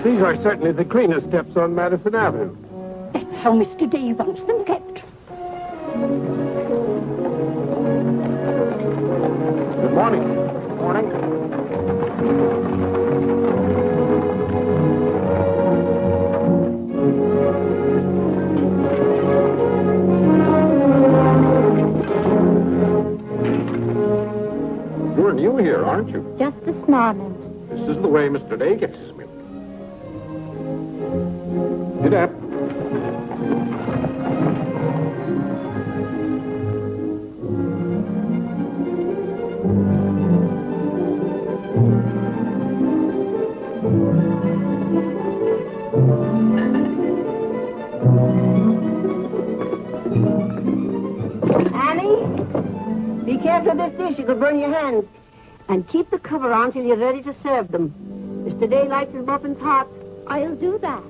These are certainly the cleanest steps on Madison Avenue. That's how Mr. Day wants them kept. Good morning. Morning. You're new here, aren't you? Just this morning. This is the way Mr. Day gets his milk. Get up. Annie, be careful of this dish. You could burn your hands. And keep the cover on till you're ready to serve them. Mr. Day likes his muffins hot. I'll do that.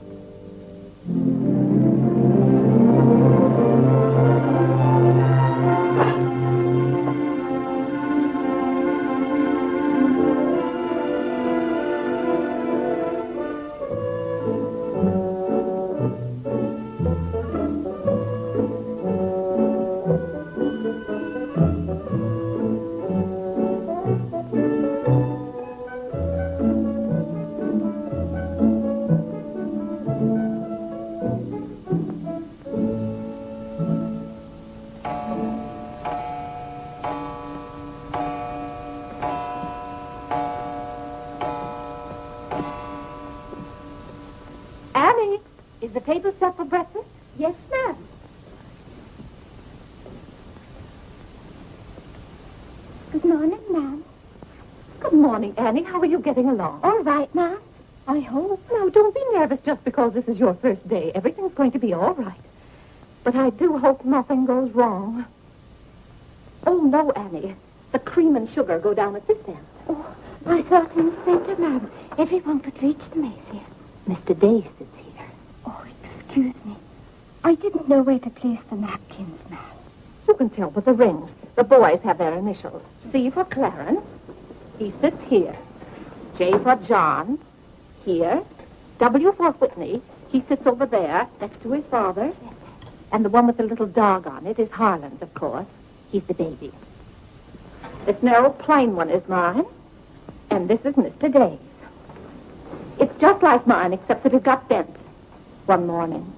Is the table set for breakfast? Yes, ma'am. Good morning, ma'am. Good morning, Annie. How are you getting along? All right, ma'am. I hope. Now, don't be nervous just because this is your first day. Everything's going to be all right. But I do hope nothing goes wrong. Oh, no, Annie. The cream and sugar go down at this end. Oh, I thought in the center, ma'am. Everyone could reach the mace here. Mr. Day sits here. Oh, excuse me. I didn't know where to place the napkins, ma'am. You can tell by the rings. The boys have their initials. C for Clarence. He sits here. J for John. Here. W for Whitney. He sits over there, next to his father. And the one with the little dog on it is Harlan's, of course. He's the baby. This narrow, plain one is mine. And this is Mr. Day's. It's just like mine, except that it got bent one morning.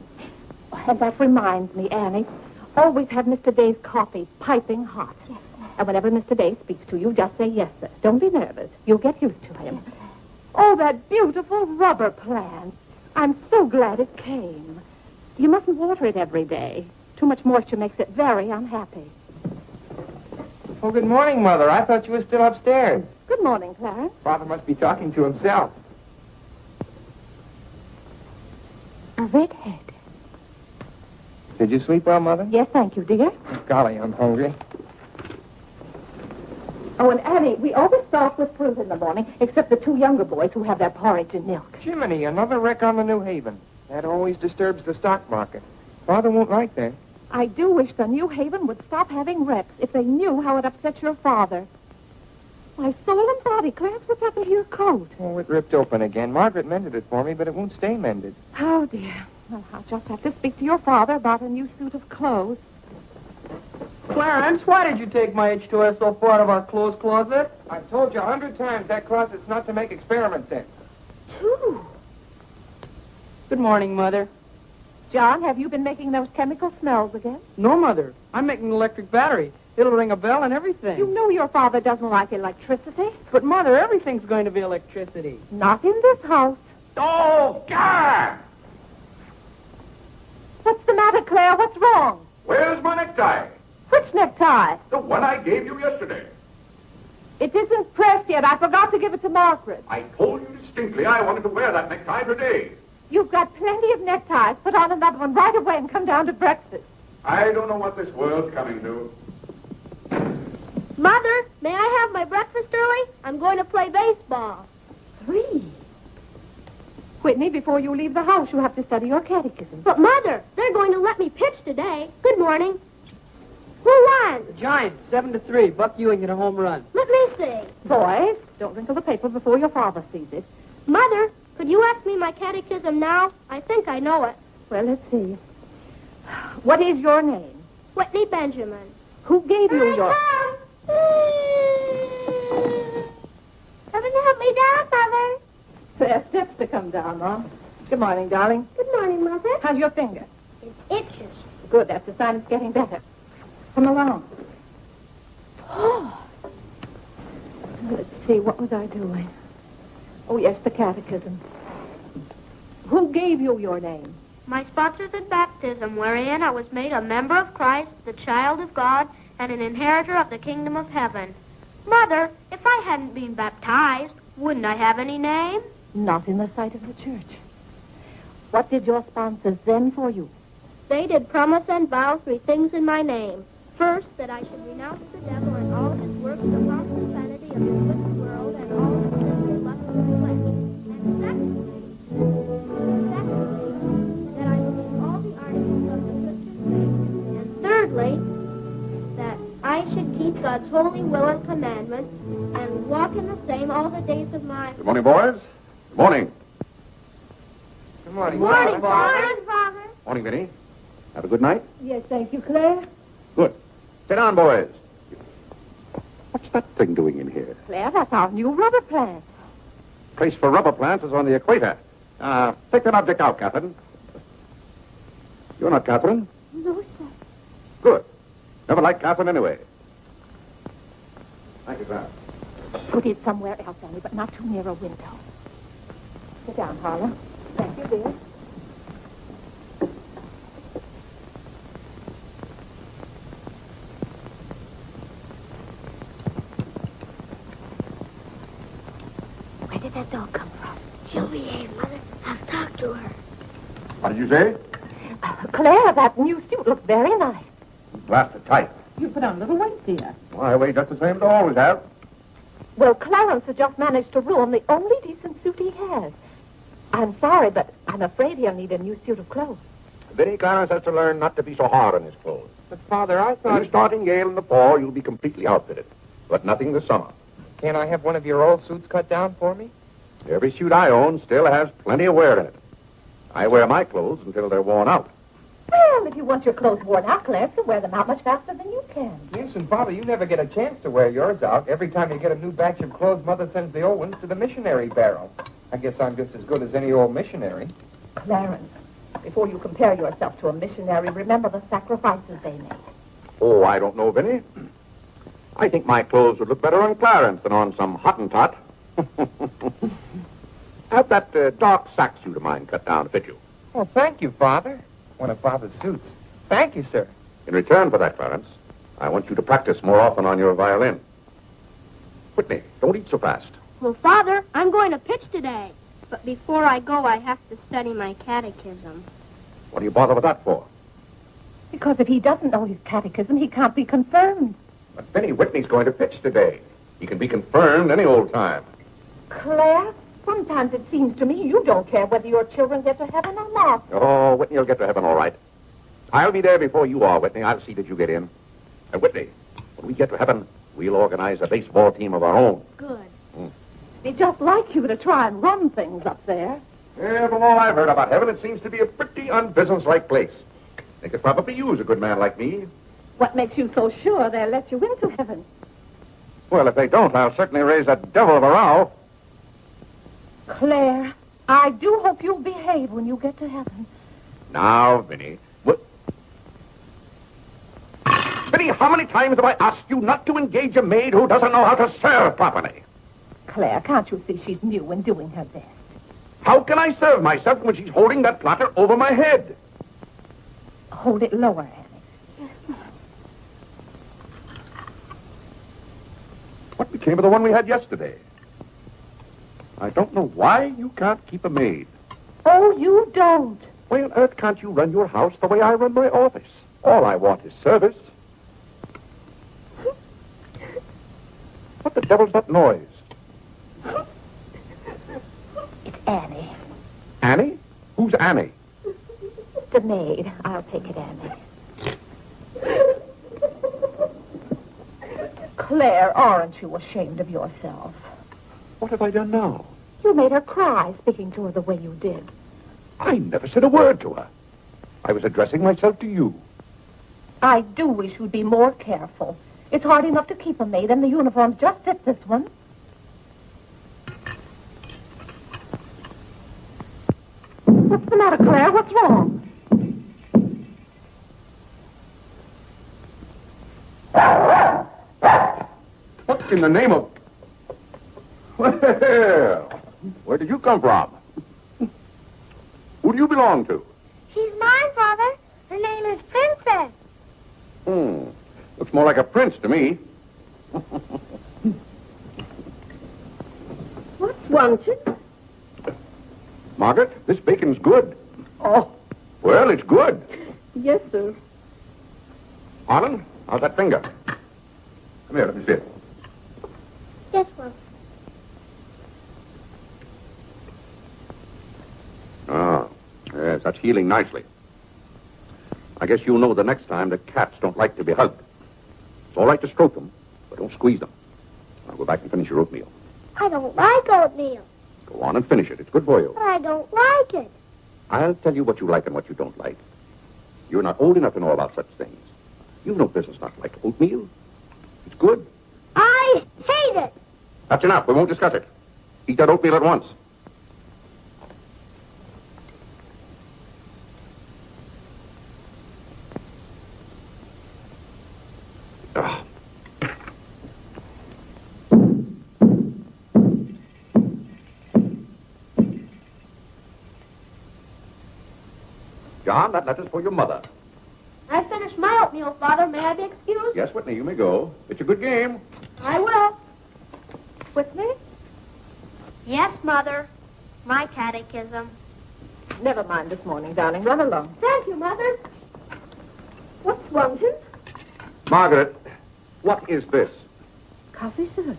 Oh, and that reminds me, Annie, always have Mr. Day's coffee piping hot. Yes, ma'am. And whenever Mr. Day speaks to you, just say yes, sir. Don't be nervous. You'll get used to him. Yes, oh, that beautiful rubber plant. I'm so glad it came. You mustn't water it every day. Too much moisture makes it very unhappy. Oh, good morning, Mother. I thought you were still upstairs. Good morning, Clarence. Father must be talking to himself. A redhead. Did you sleep well, Mother? Yes, thank you, dear. Golly, I'm hungry. Oh, and Annie, we always start with fruit in the morning, except the two younger boys who have their porridge and milk. Jiminy, another wreck on the New Haven. That always disturbs the stock market. Father won't like that. I do wish the New Haven would stop having wrecks if they knew how it upsets your father. My soul and body, Clarence, what's happened to your coat? Oh, it ripped open again. Margaret mended it for me, but it won't stay mended. Oh, dear. Well, I'll just have to speak to your father about a new suit of clothes. Clarence, why did you take my H2S so far out of our clothes closet? I've told you 100 times that closet's not to make experiments in. Two. Good morning, Mother. John, have you been making those chemical smells again? No, Mother. I'm making an electric battery. It'll ring a bell and everything. You know your father doesn't like electricity. But, Mother, everything's going to be electricity. Not in this house. Oh, God! What's the matter, Claire? What's wrong? Where's my necktie? Which necktie? The one I gave you yesterday. It isn't pressed yet. I forgot to give it to Margaret. I told you distinctly I wanted to wear that necktie today. You've got plenty of neckties. Put on another one right away and come down to breakfast. I don't know what this world's coming to. Mother, may I have my breakfast early? I'm going to play baseball. 3. Whitney, before you leave the house, you have to study your catechism. But, Mother, they're going to let me pitch today. Good morning. Who won? The Giants, 7-3. Buck Ewing hit a home run. Let me see. Boys, don't wrinkle the paper before your father sees it. Mother, Could you ask me my catechism now? I think I know it. Well, let's see. What is your name? Whitney Benjamin. Who gave you your... Come and help me down, Mother. There are steps to come down, Mom. Good morning, darling. Good morning, Mother. How's your finger? It itches. Good, that's a sign it's getting better. Come along. Oh. Let's see, what was I doing? Oh, yes, the catechism. Who gave you your name? My sponsors in baptism, wherein I was made a member of Christ, the child of God, and an inheritor of the kingdom of heaven. Mother, if I hadn't been baptized, wouldn't I have any name? Not in the sight of the church. What did your sponsors then for you? They did promise and vow 3 things in my name. First, that I should renounce the devil and all his works, the false vanity of this wicked world, and all the sinful lusts of the flesh. And secondly, that I believe all the articles of the Christian faith. And thirdly, that I should keep God's holy will and commandments, and walk in the same all the days of my... Good morning, boys. Good morning. Good morning. Morning, Father. Father. Morning, Vinnie. Have a good night? Yes, thank you, Claire. Good. Sit down, boys. What's that thing doing in here? Claire, that's our new rubber plant. Place for rubber plants is on the equator. Take that object out, Catherine. You're not Catherine? No, sir. Good. Never liked Catherine anyway. Thank you, sir. Put it somewhere else, Annie, but not too near a window. Sit down, Harlan. Thank you, dear. Where did that dog come from? She'll behave, Mother. I'll talk to her. What did you say? Claire, that new suit looks very nice. Blasted tight. You put on a little weight, dear. Well, I weigh just the same as I always have. Well, Clarence has just managed to ruin the only decent suit he has. I'm sorry, but I'm afraid he'll need a new suit of clothes. Vinnie, Clarence has to learn not to be so hard on his clothes. But, Father, I When thought... you start in Yale in the fall, you'll be completely outfitted. But nothing this summer. Can't I have one of your old suits cut down for me? Every suit I own still has plenty of wear in it. I wear my clothes until they're worn out. Well, if you want your clothes worn out, Claire, you'll wear them out much faster than you can. Yes, and, Father, you never get a chance to wear yours out. Every time you get a new batch of clothes, Mother sends the old ones to the missionary barrel. I guess I'm just as good as any old missionary. Clarence, before you compare yourself to a missionary, remember the sacrifices they made. Oh, I don't know, Vinnie. I think my clothes would look better on Clarence than on some Hottentot. Have that dark sack suit of mine cut down to fit you. Oh, thank you, Father. One of Father's suits. Thank you, sir. In return for that, Clarence, I want you to practice more often on your violin. Whitney, don't eat so fast. Well, Father, I'm going to pitch today. But before I go, I have to study my catechism. What do you bother with that for? Because if he doesn't know his catechism, he can't be confirmed. But Vinnie, Whitney's going to pitch today. He can be confirmed any old time. Claire, sometimes it seems to me you don't care whether your children get to heaven or not. Oh, Whitney will get to heaven all right. I'll be there before you are, Whitney. I'll see that you get in. And Whitney, when we get to heaven, we'll organize a baseball team of our own. Good. It'd be just like you to try and run things up there. Yeah, from all I've heard about heaven, it seems to be a pretty unbusinesslike place. They could probably use a good man like me. What makes you so sure they'll let you into heaven? Well, if they don't, I'll certainly raise that devil of a row. Claire, I do hope you'll behave when you get to heaven. Now, Vinnie. Vinnie, how many times have I asked you not to engage a maid who doesn't know how to serve properly? Claire, can't you see she's new and doing her best? How can I serve myself when she's holding that platter over my head? Hold it lower, Annie. What became of the one we had yesterday? I don't know why you can't keep a maid. Oh, you don't. Why on earth can't you run your house the way I run my office? All I want is service. What the devil's that noise? It's Annie. Annie? Who's Annie? The maid. I'll take it, Annie. Claire, aren't you ashamed of yourself? What have I done now? You made her cry speaking to her the way you did. I never said a word to her. I was addressing myself to you. I do wish you'd be more careful. It's hard enough to keep a maid, and the uniforms just fit this one. What's the matter, Claire? What's wrong? What in the name of... Well, where did you come from? Who do you belong to? She's mine, Father. Her name is Princess. Looks more like a prince to me. What's wanted? Margaret, this bacon's good. Oh, Well, it's good. yes, sir. Arlen, how's that finger? Come here, let me see it. Yes, Father. Ah, yes, that's healing nicely. I guess you'll know the next time that cats don't like to be hugged. It's all right to stroke them, but don't squeeze them. Now go back and finish your oatmeal. I don't like oatmeal. Go on and finish it. It's good for you. But I don't like it. I'll tell you what you like and what you don't like. You're not old enough to know about such things. You've no business not to like oatmeal. It's good. I hate it. That's enough. We won't discuss it. Eat that oatmeal at once. Ah. John, that letter's for your mother. I finished my oatmeal, Father. May I be excused? Yes, Whitney, you may go. It's a good game. I will. Whitney? Yes, Mother. My catechism. Never mind this morning, darling. Run along. Thank you, Mother. What's wanted? Margaret, what is this? Coffee, sir.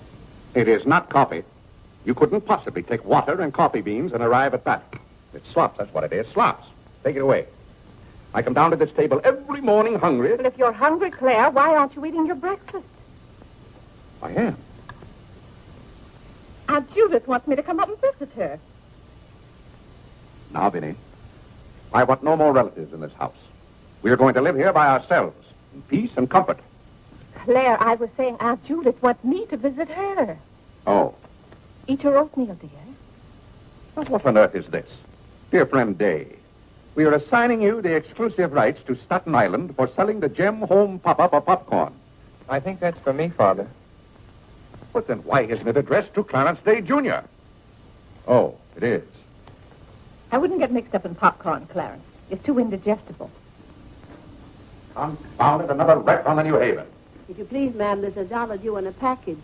It is not coffee. You couldn't possibly take water and coffee beans and arrive at that. It's slops, that's what it is. Slops. Take it away. I come down to this table every morning hungry. Well, if you're hungry, Claire, why aren't you eating your breakfast? I am. Aunt Judith wants me to come up and visit her. Now, Vinnie, I want no more relatives in this house. We are going to live here by ourselves, in peace and comfort. Claire, I was saying Aunt Judith wants me to visit her. Oh. Eat your oatmeal, dear. Well, what on earth is this? Dear friend Day, we are assigning you the exclusive rights to Staten Island for selling the Gem Home Pop-Up of popcorn. I think that's for me, Father. But then why isn't it addressed to Clarence Day, Jr.? Oh, it is. I wouldn't get mixed up in popcorn, Clarence. It's too indigestible. Confound it, another wreck on the New Haven. If you please, ma'am, there's $1 due on a package.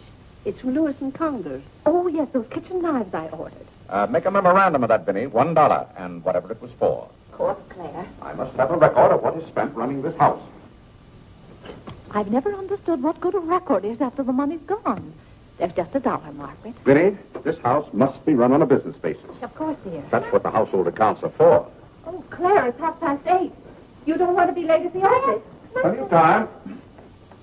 It's from Lewis and Conger's. Oh, yes, those kitchen knives I ordered. Make a memorandum of that, Vinnie. $1, and whatever it was for. Of course, Claire. I must have a record of what is spent running this house. I've never understood what good a record is after the money's gone. There's just $1, Margaret. Vinnie, this house must be run on a business basis. Of course, dear. That's what the household accounts are for. Oh, Claire, it's 8:30. You don't want to be late at the office. Plenty of time.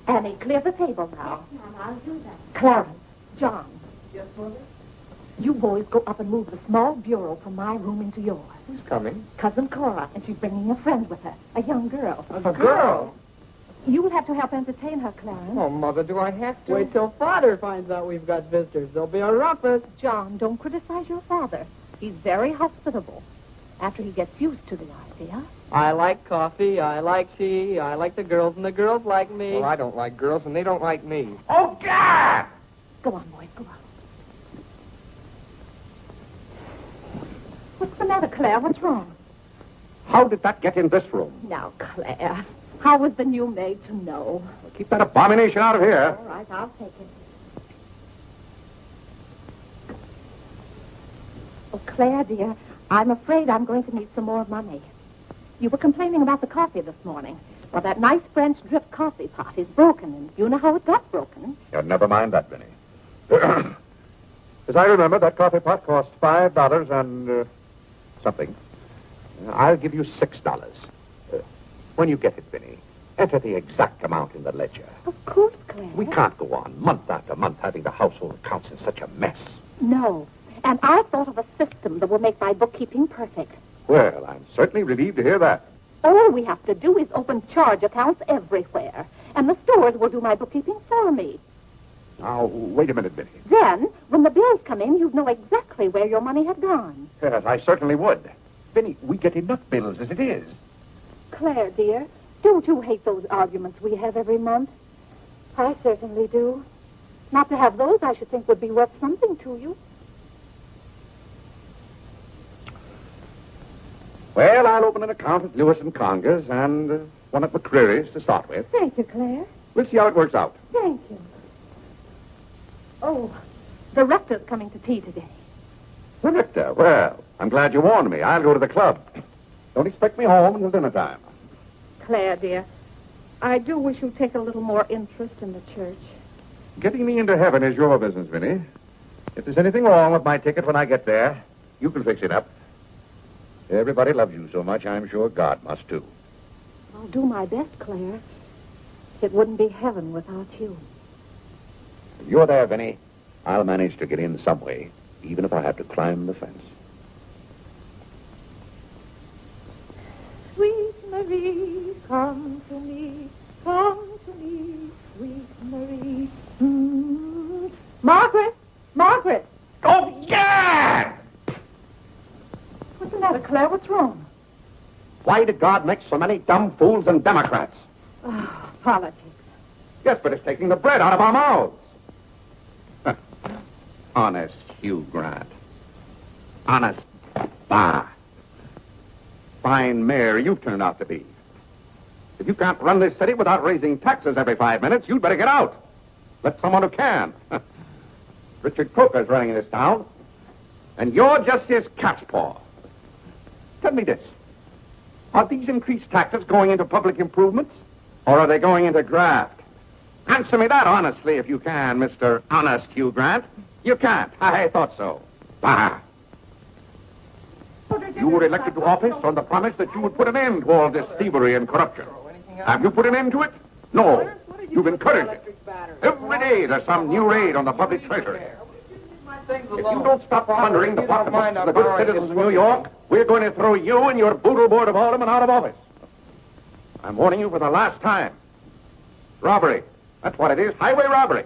Annie, clear the table now. Mom, I'll do that. Clarence, John. Yes, Mother? You boys go up and move the small bureau from my room into yours. Who's coming? Cousin Cora, and she's bringing a friend with her, a young girl. A girl? You'll have to help entertain her, Clarence. Oh, Mother, do I have to? Wait till Father finds out we've got visitors. There'll be a rumpus. John, don't criticize your father. He's very hospitable. After he gets used to the idea. I like coffee. I like tea. I like the girls, and the girls like me. Well, I don't like girls, and they don't like me. Oh, God! Go on, boys, go on. What's the matter, Claire? What's wrong? How did that get in this room? Now, Claire, how was the new maid to know? Well, keep that abomination out of here. All right, I'll take it. Oh, Claire, dear, I'm afraid I'm going to need some more money. You were complaining about the coffee this morning. Well, that nice French drip coffee pot is broken, and you know how it got broken. Yeah, never mind that, Vinnie. As I remember, that coffee pot cost $5 and something. I'll give you $6. When you get it, Vinnie, enter the exact amount in the ledger. Of course, Claire. We can't go on month after month having the household accounts in such a mess. No, and I thought of a system that will make my bookkeeping perfect. Well, I'm certainly relieved to hear that. All we have to do is open charge accounts everywhere, and the stores will do my bookkeeping for me. Now, wait a minute, Vinnie. Then, when the bills come in, you'd know exactly where your money had gone. Yes, I certainly would. Vinnie, we get enough bills as it is. Claire, dear, don't you hate those arguments we have every month? I certainly do. Not to have those, I should think, would be worth something to you. Well, I'll open an account at Lewis & Conger's and one at McCreary's to start with. Thank you, Claire. We'll see how it works out. Thank you. Oh, the rector's coming to tea today. The rector? Well, I'm glad you warned me. I'll go to the club. Don't expect me home until dinner time. Claire, dear, I do wish you'd take a little more interest in the church. Getting me into heaven is your business, Vinnie. If there's anything wrong with my ticket when I get there, you can fix it up. Everybody loves you so much, I'm sure God must, too. I'll do my best, Claire. It wouldn't be heaven without you. If you're there, Vinnie, I'll manage to get in some way, even if I have to climb the fence. Sweet Marie, come to me, sweet Marie. Margaret! Margaret! Oh, yeah! What's the matter, Claire? What's wrong? Why did God make so many dumb fools and Democrats? Oh, politics. Yes, but it's taking the bread out of our mouths. Honest Hugh Grant. Honest Bah. Fine mayor you've turned out to be. If you can't run this city without raising taxes every 5 minutes, you'd better get out. Let someone who can. Richard Coker's running this town, and you're just his cat's paw. Tell me this. Are these increased taxes going into public improvements, or are they going into graft? Answer me that honestly, if you can, Mr. Honest Hugh Grant. You can't. I thought so. Bah. You were elected to office on the promise that you would put an end to all this thievery and corruption. Have you put an end to it? No. You've encouraged it. Every day there's some new raid on the public treasury. If you don't stop plundering the pocketbooks of the good citizens of New York, we're going to throw you and your boodle board of aldermen out of office. I'm warning you for the last time. Robbery. That's what it is. Highway robbery.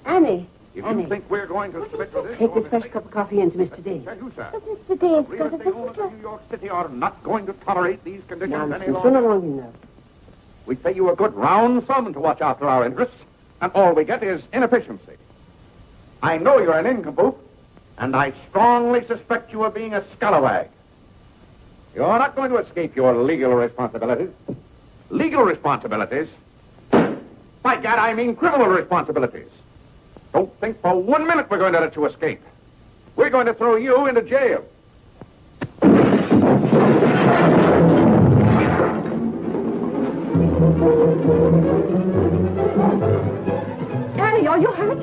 Annie. If Annie. you think we're going to submit to this... Take this fresh cup of coffee into Mr. Day. Tell you, sir. Mr. Day's We got as a the owners visitor. of New York City are not going to tolerate these conditions any Nonsense. longer. Run along in there. We pay you a good round sum to watch after our interests, and all we get is inefficiency. I know you're an nincompoop, and I strongly suspect you of being a scalawag. You're not going to escape your legal responsibilities. Legal responsibilities? By gad, I mean criminal responsibilities. Don't think for 1 minute we're going to let you escape. We're going to throw you into jail. Annie, are you hurt?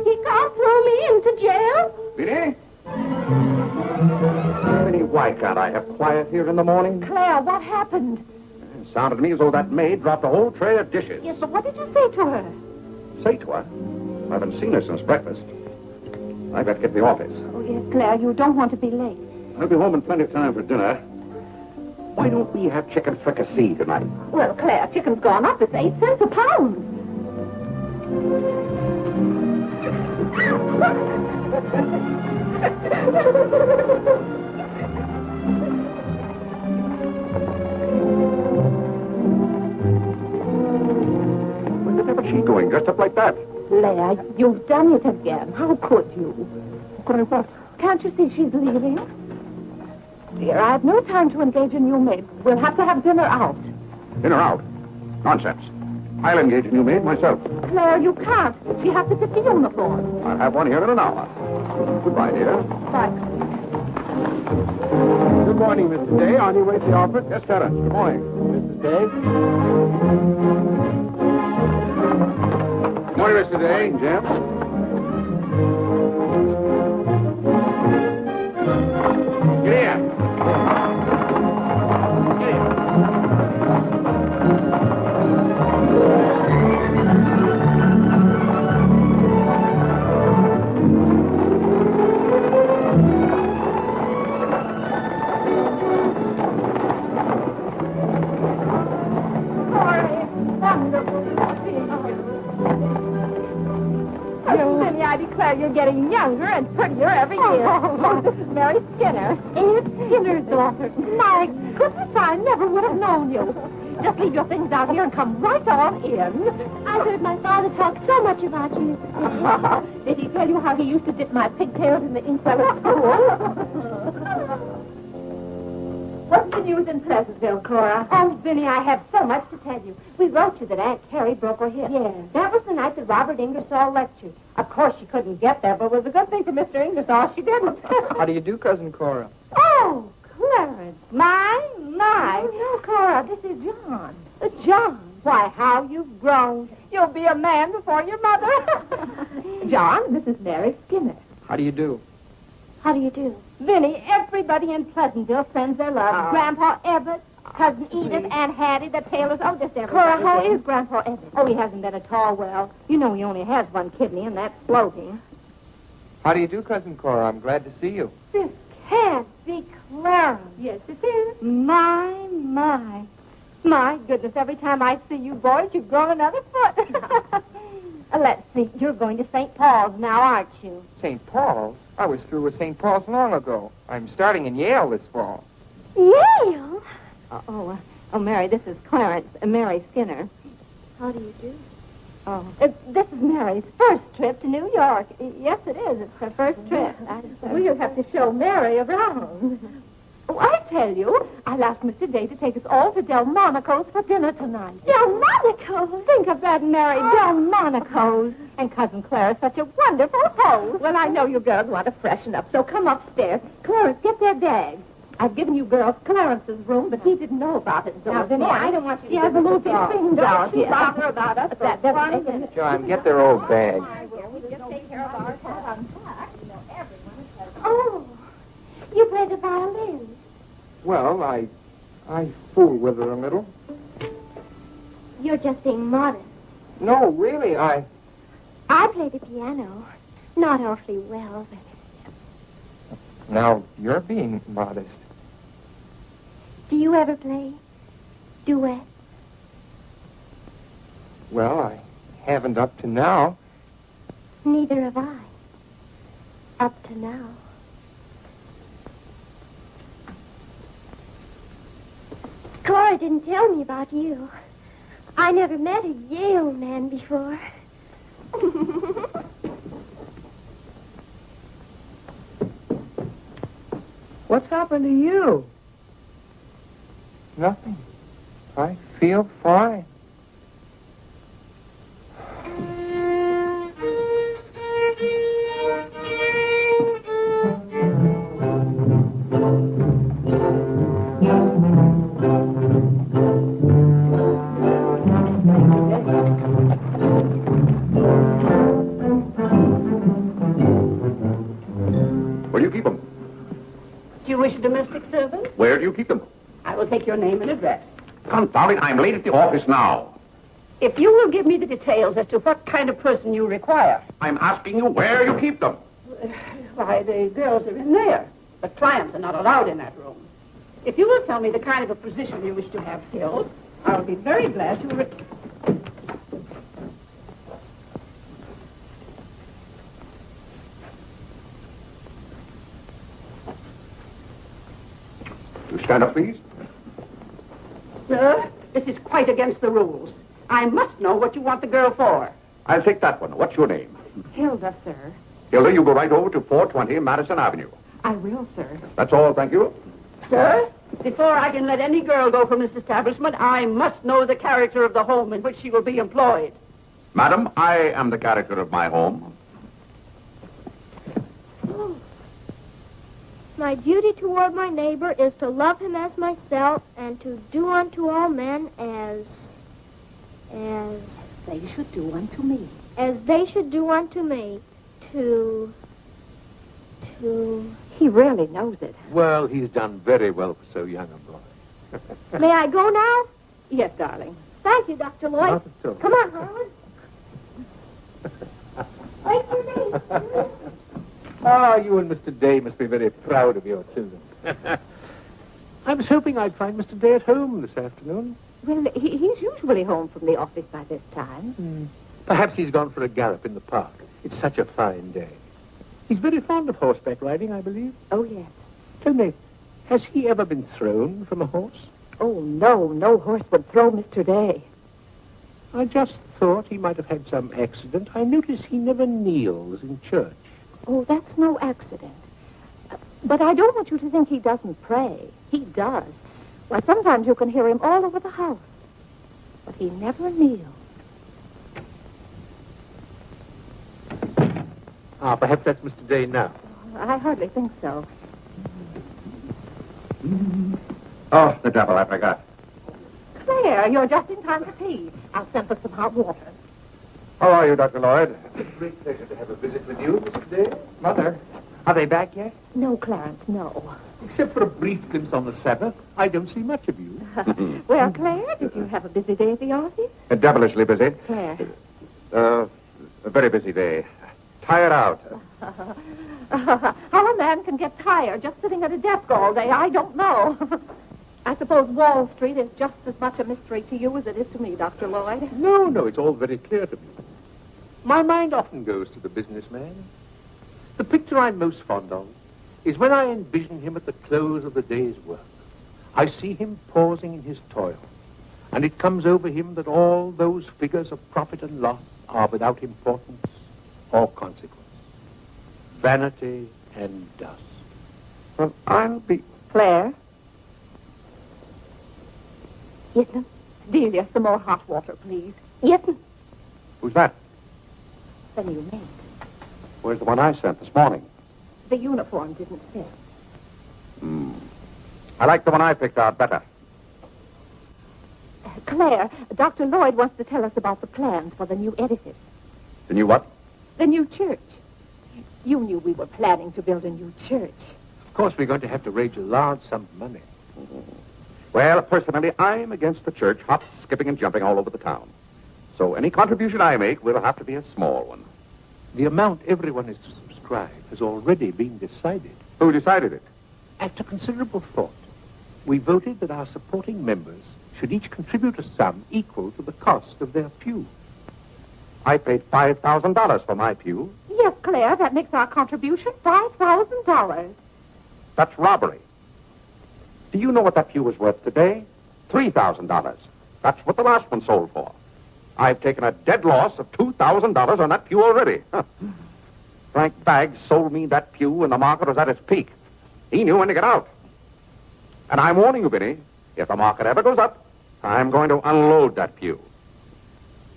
He can't throw me into jail. Vinnie? Vinnie, why can't I have quiet here in the morning? Claire, what happened? It sounded to me as though that maid dropped a whole tray of dishes. Yes, but what did you say to her? Say to her? I haven't seen her since breakfast. I've got to get to the office. Oh, yes, Claire, you don't want to be late. I'll be home in plenty of time for dinner. Why don't we have chicken fricassee tonight? Well, Claire, chicken's gone up. It's 8 cents a pound. Where the devil's she going, dressed up like that? Claire, you've done it again. How could you? Could I what? Can't you see she's leaving? Dear, I have no time to engage a new maid. We'll have to have dinner out. In or out? Nonsense. I'll engage a new maid myself. Claire, you can't. She has to fit the uniform. I'll have one here in an hour. Goodbye, dear. Bye. Good morning, Mr. Day. On your way to the office? Yes, Terence. Good morning. Mrs. Day? Good morning, Mr. Day. Jim? Get here. Get here. Vinnie, I declare you're getting younger and prettier every year. Oh, this is Mary Skinner. It's Skinner's daughter. My goodness, I never would have known you. Just leave your things out here and come right on in. I heard my father talk so much about you. Did he tell you how he used to dip my pigtails in the inkwell at school? What's the news in Pleasantville, Cora? Oh, Vinnie, I have so much to tell you. We wrote you that Aunt Carrie broke her hip. Yes. That was the night that Robert Ingersoll lectured. Of course, she couldn't get there, but It was a good thing for Mr. Ingersoll she didn't. How do you do, Cousin Cora? Oh, Clarence. my. Oh, no, Cora, this is John. John, why, how you've grown. You'll be a man before your mother. John, this is Mary Skinner. How do you do? How do you do? Vinnie, everybody in Pleasantville sends their love. Grandpa Everett, Cousin Edith, Aunt Hattie, the Taylors. Oh, just everybody. Cora, how is Grandpa Everett? Oh, he hasn't been at all well. You know he only has one kidney, and that's floating. How do you do, Cousin Cora? I'm glad to see you. This can't be Clarence. Yes, it is. My. My goodness, every time I see you boys, you've grown another foot. Let's see, you're going to St. Paul's now, aren't you? St. Paul's? I was through with St. Paul's long ago. I'm starting in Yale this fall. Yale? Oh, Mary, this is Clarence, Mary Skinner. How do you do? Oh, this is Mary's first trip to New York. Yes, it is. It's her first trip. We'll have to show Mary around. Oh, I tell you, I'll ask Mr. Day to take us all to Delmonico's for dinner tonight. Delmonico's? Think of that, Mary. Delmonico's. And Cousin Clara's such a wonderful host. Well, I know you girls want to freshen up, so come upstairs. Clarence, get their bags. I've given you girls Clarence's room, but he didn't know about it. So Now, Vinnie, I don't want you to He has a little bit of things out Don't you here. bother about us for 1 minute. John, get their old bags. Just take care of ours. Oh, you play the violin. Well, I fool with her a little. You're just being modest. No, really, I play the piano. Not awfully well, but... Now, you're being modest. Do you ever play duet? Well, I haven't up to now. Neither have I. Up to now. Cora didn't tell me about you. I never met a Yale man before. What's happened to you? Nothing. I feel fine. Where do you keep them? Do you wish a domestic servant? Where do you keep them? I will take your name and address. Confound it, I'm late at the office now. If you will give me the details as to what kind of person you require. I'm asking you where you keep them. Why, the girls are in there. But clients are not allowed in that room. If you will tell me the kind of a position you wish to have filled, I'll be very glad to... You stand up, please. Sir, this is quite against the rules. I must know what you want the girl for. I'll take that one. What's your name? Hilda, sir. Hilda, you go right over to 420 Madison Avenue. I will, sir. That's all, thank you. Sir, before I can let any girl go from this establishment, I must know the character of the home in which she will be employed. Madam, I am the character of my home. My duty toward my neighbor is to love him as myself and to do unto all men as They should do unto me. they should do unto me. To... He really knows it. Well, he's done very well for so young a boy. May I go now? Yes, darling. Thank you, Dr. Lloyd. Not at all. Come on, Harlan. Wait for me. Ah, you and Mr. Day must be very proud of your children. I was hoping I'd find Mr. Day at home this afternoon. Well, he's usually home from the office by this time. Perhaps he's gone for a gallop in the park. It's such a fine day. He's very fond of horseback riding, I believe. Oh, yes. Tell me, has he ever been thrown from a horse? Oh, no. No horse would throw Mr. Day. I just thought he might have had some accident. I notice he never kneels in church. Oh, that's no accident. But I don't want you to think he doesn't pray. He does. Why, sometimes you can hear him all over the house. But he never kneels. Ah, perhaps that's Mr. Day now. I hardly think so. Oh, the devil, I forgot. Claire, you're just in time for tea. I'll send for some hot water. How are you, Dr. Lloyd? It's a great pleasure to have a visit with you, Mr. Day. Mother, are they back yet? No, Clarence, no. Except for a brief glimpse on the Sabbath, I don't see much of you. Well, Claire, did you have a busy day at the office? Devilishly busy. Claire. A very busy day. Tired out. How a man can get tired just sitting at a desk all day, I don't know. I suppose Wall Street is just as much a mystery to you as it is to me, Dr. Lloyd. No, it's all very clear to me. My mind often goes to the businessman. The picture I'm most fond of is when I envision him at the close of the day's work. I see him pausing in his toil, and it comes over him that all those figures of profit and loss are without importance or consequence. Vanity and dust. Well, I'll be... Claire? Yes, ma'am. Delia, some more hot water, please. Yes, ma'am. Who's that? The new maid. Where's the one I sent this morning? The uniform didn't fit. I like the one I picked out better. Claire, Dr. Lloyd wants to tell us about the plans for the new edifice. The new what? The new church. You knew we were planning to build a new church. Of course, we're going to have to raise a large sum of money. Well, personally, I'm against the church hopping, skipping, and jumping all over the town. So any contribution I make will have to be a small one. The amount everyone is to subscribe has already been decided. Who decided it? After considerable thought, we voted that our supporting members should each contribute a sum equal to the cost of their pew. I paid $5,000 for my pew. Yes, Claire, that makes our contribution $5,000. That's robbery. Do you know what that pew was worth today? $3,000. That's what the last one sold for. I've taken a dead loss of $2,000 on that pew already. Frank Baggs sold me that pew when the market was at its peak. He knew when to get out. And I'm warning you, Vinnie, if the market ever goes up, I'm going to unload that pew.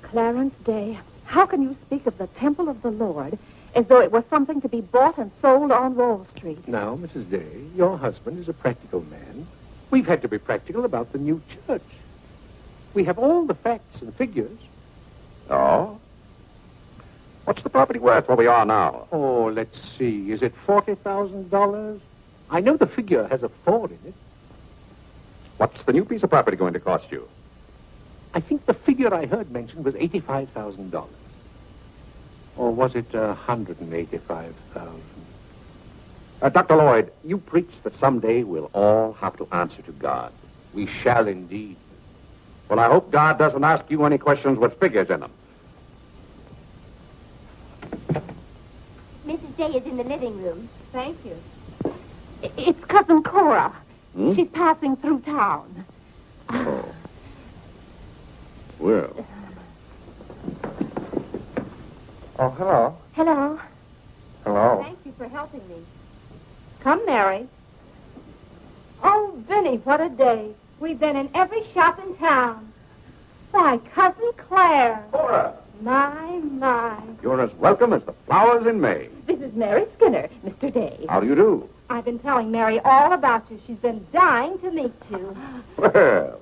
Clarence Day, how can you speak of the temple of the Lord as though it was something to be bought and sold on Wall Street? Now, Mrs. Day, your husband is a practical man. We've had to be practical about the new church. We have all the facts and figures. Oh? What's the property worth where we are now? Oh, let's see. Is it $40,000? I know the figure has a 4 in it. What's the new piece of property going to cost you? I think the figure I heard mentioned was $85,000. Or was it $185,000? Dr. Lloyd, you preach that someday we'll all have to answer to God. We shall indeed. Well, I hope God doesn't ask you any questions with figures in them. Mrs. Day is in the living room. Thank you. It's Cousin Cora. Hmm? She's passing through town. Oh. Well. Oh, hello. Hello. Hello. Thank you for helping me. Come, Mary. Oh, Vinnie, what a day. We've been in every shop in town. Why, Cousin Claire. Cora, My. you're as welcome as the flowers in May. This is Mary Skinner, Mr. Day. How do you do? I've been telling Mary all about you. She's been dying to meet you. Well,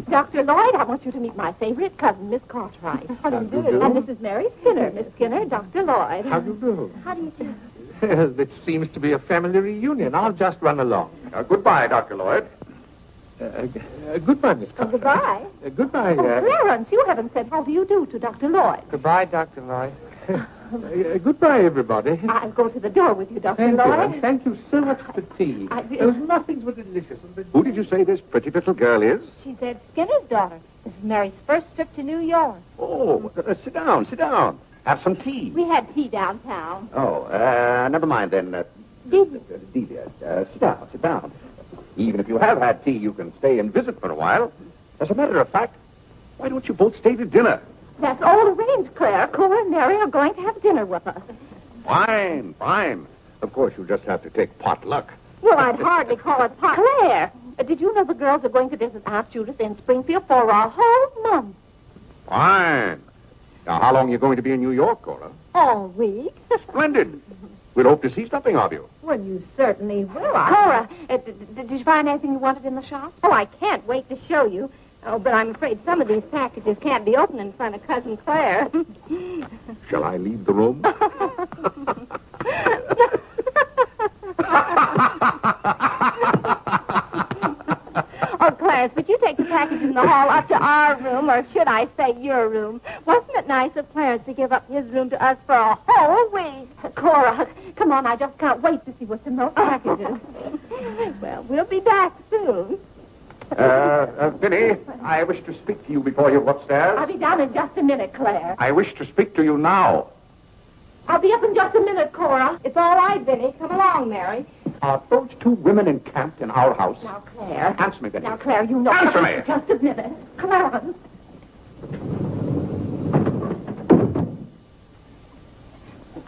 Dr. Lloyd, I want you to meet my favorite cousin, Miss Cartwright. How do you do? do? And this is Mary Skinner, Miss Skinner, Dr. Lloyd. How do you do? How do you do? It seems to be a family reunion. I'll just run along. goodbye, Dr. Lloyd. Goodbye, Miss Carter. Goodbye. Goodbye. Oh, Clarence, you haven't said how do you do to Dr. Lloyd. Goodbye, Dr. Lloyd. Goodbye, everybody. I'll go to the door with you, Dr. Thank you, Lloyd. and thank you so much for tea. Those muffins were delicious. Who did you say this pretty little girl is? She's Ed Skinner's daughter. This is Mary's first trip to New York. Oh, sit down, sit down. Have some tea. We had tea downtown. Oh, never mind then. Delia, sit down, sit down. Even if you have had tea, you can stay and visit for a while. As a matter of fact, why don't you both stay to dinner? That's all arranged, Claire. Cora and Mary are going to have dinner with us. Fine, fine. Of course, you just have to take potluck. Well, I'd hardly call it pot. Claire, did you know the girls are going to visit Aunt Judith in Springfield for a whole month? Fine. Now, how long are you going to be in New York, Cora? All week. Splendid. We'll hope to see something of you. Well, you certainly will. Cora, did you find anything you wanted in the shop? Oh, I can't wait to show you. Oh, but I'm afraid some of these packages can't be opened in front of Cousin Claire. Shall I leave the room? Oh, Clarence, would you take the package in the hall up to our room, or should I say your room? Wasn't it nice of Clarence to give up his room to us for a whole week? Cora, come on, I just can't wait to see what's in those packages. Well, we'll be back soon. Vinnie, I wish to speak to you before you go upstairs. I'll be down in just a minute, Claire. I wish to speak to you now. I'll be up in just a minute, Cora. It's all right, Vinnie. Come along, Mary. Are those two women encamped in our house? Now, Claire. Answer me, Vinnie. Now, Claire, you know... Answer me. Just a minute. Clarence.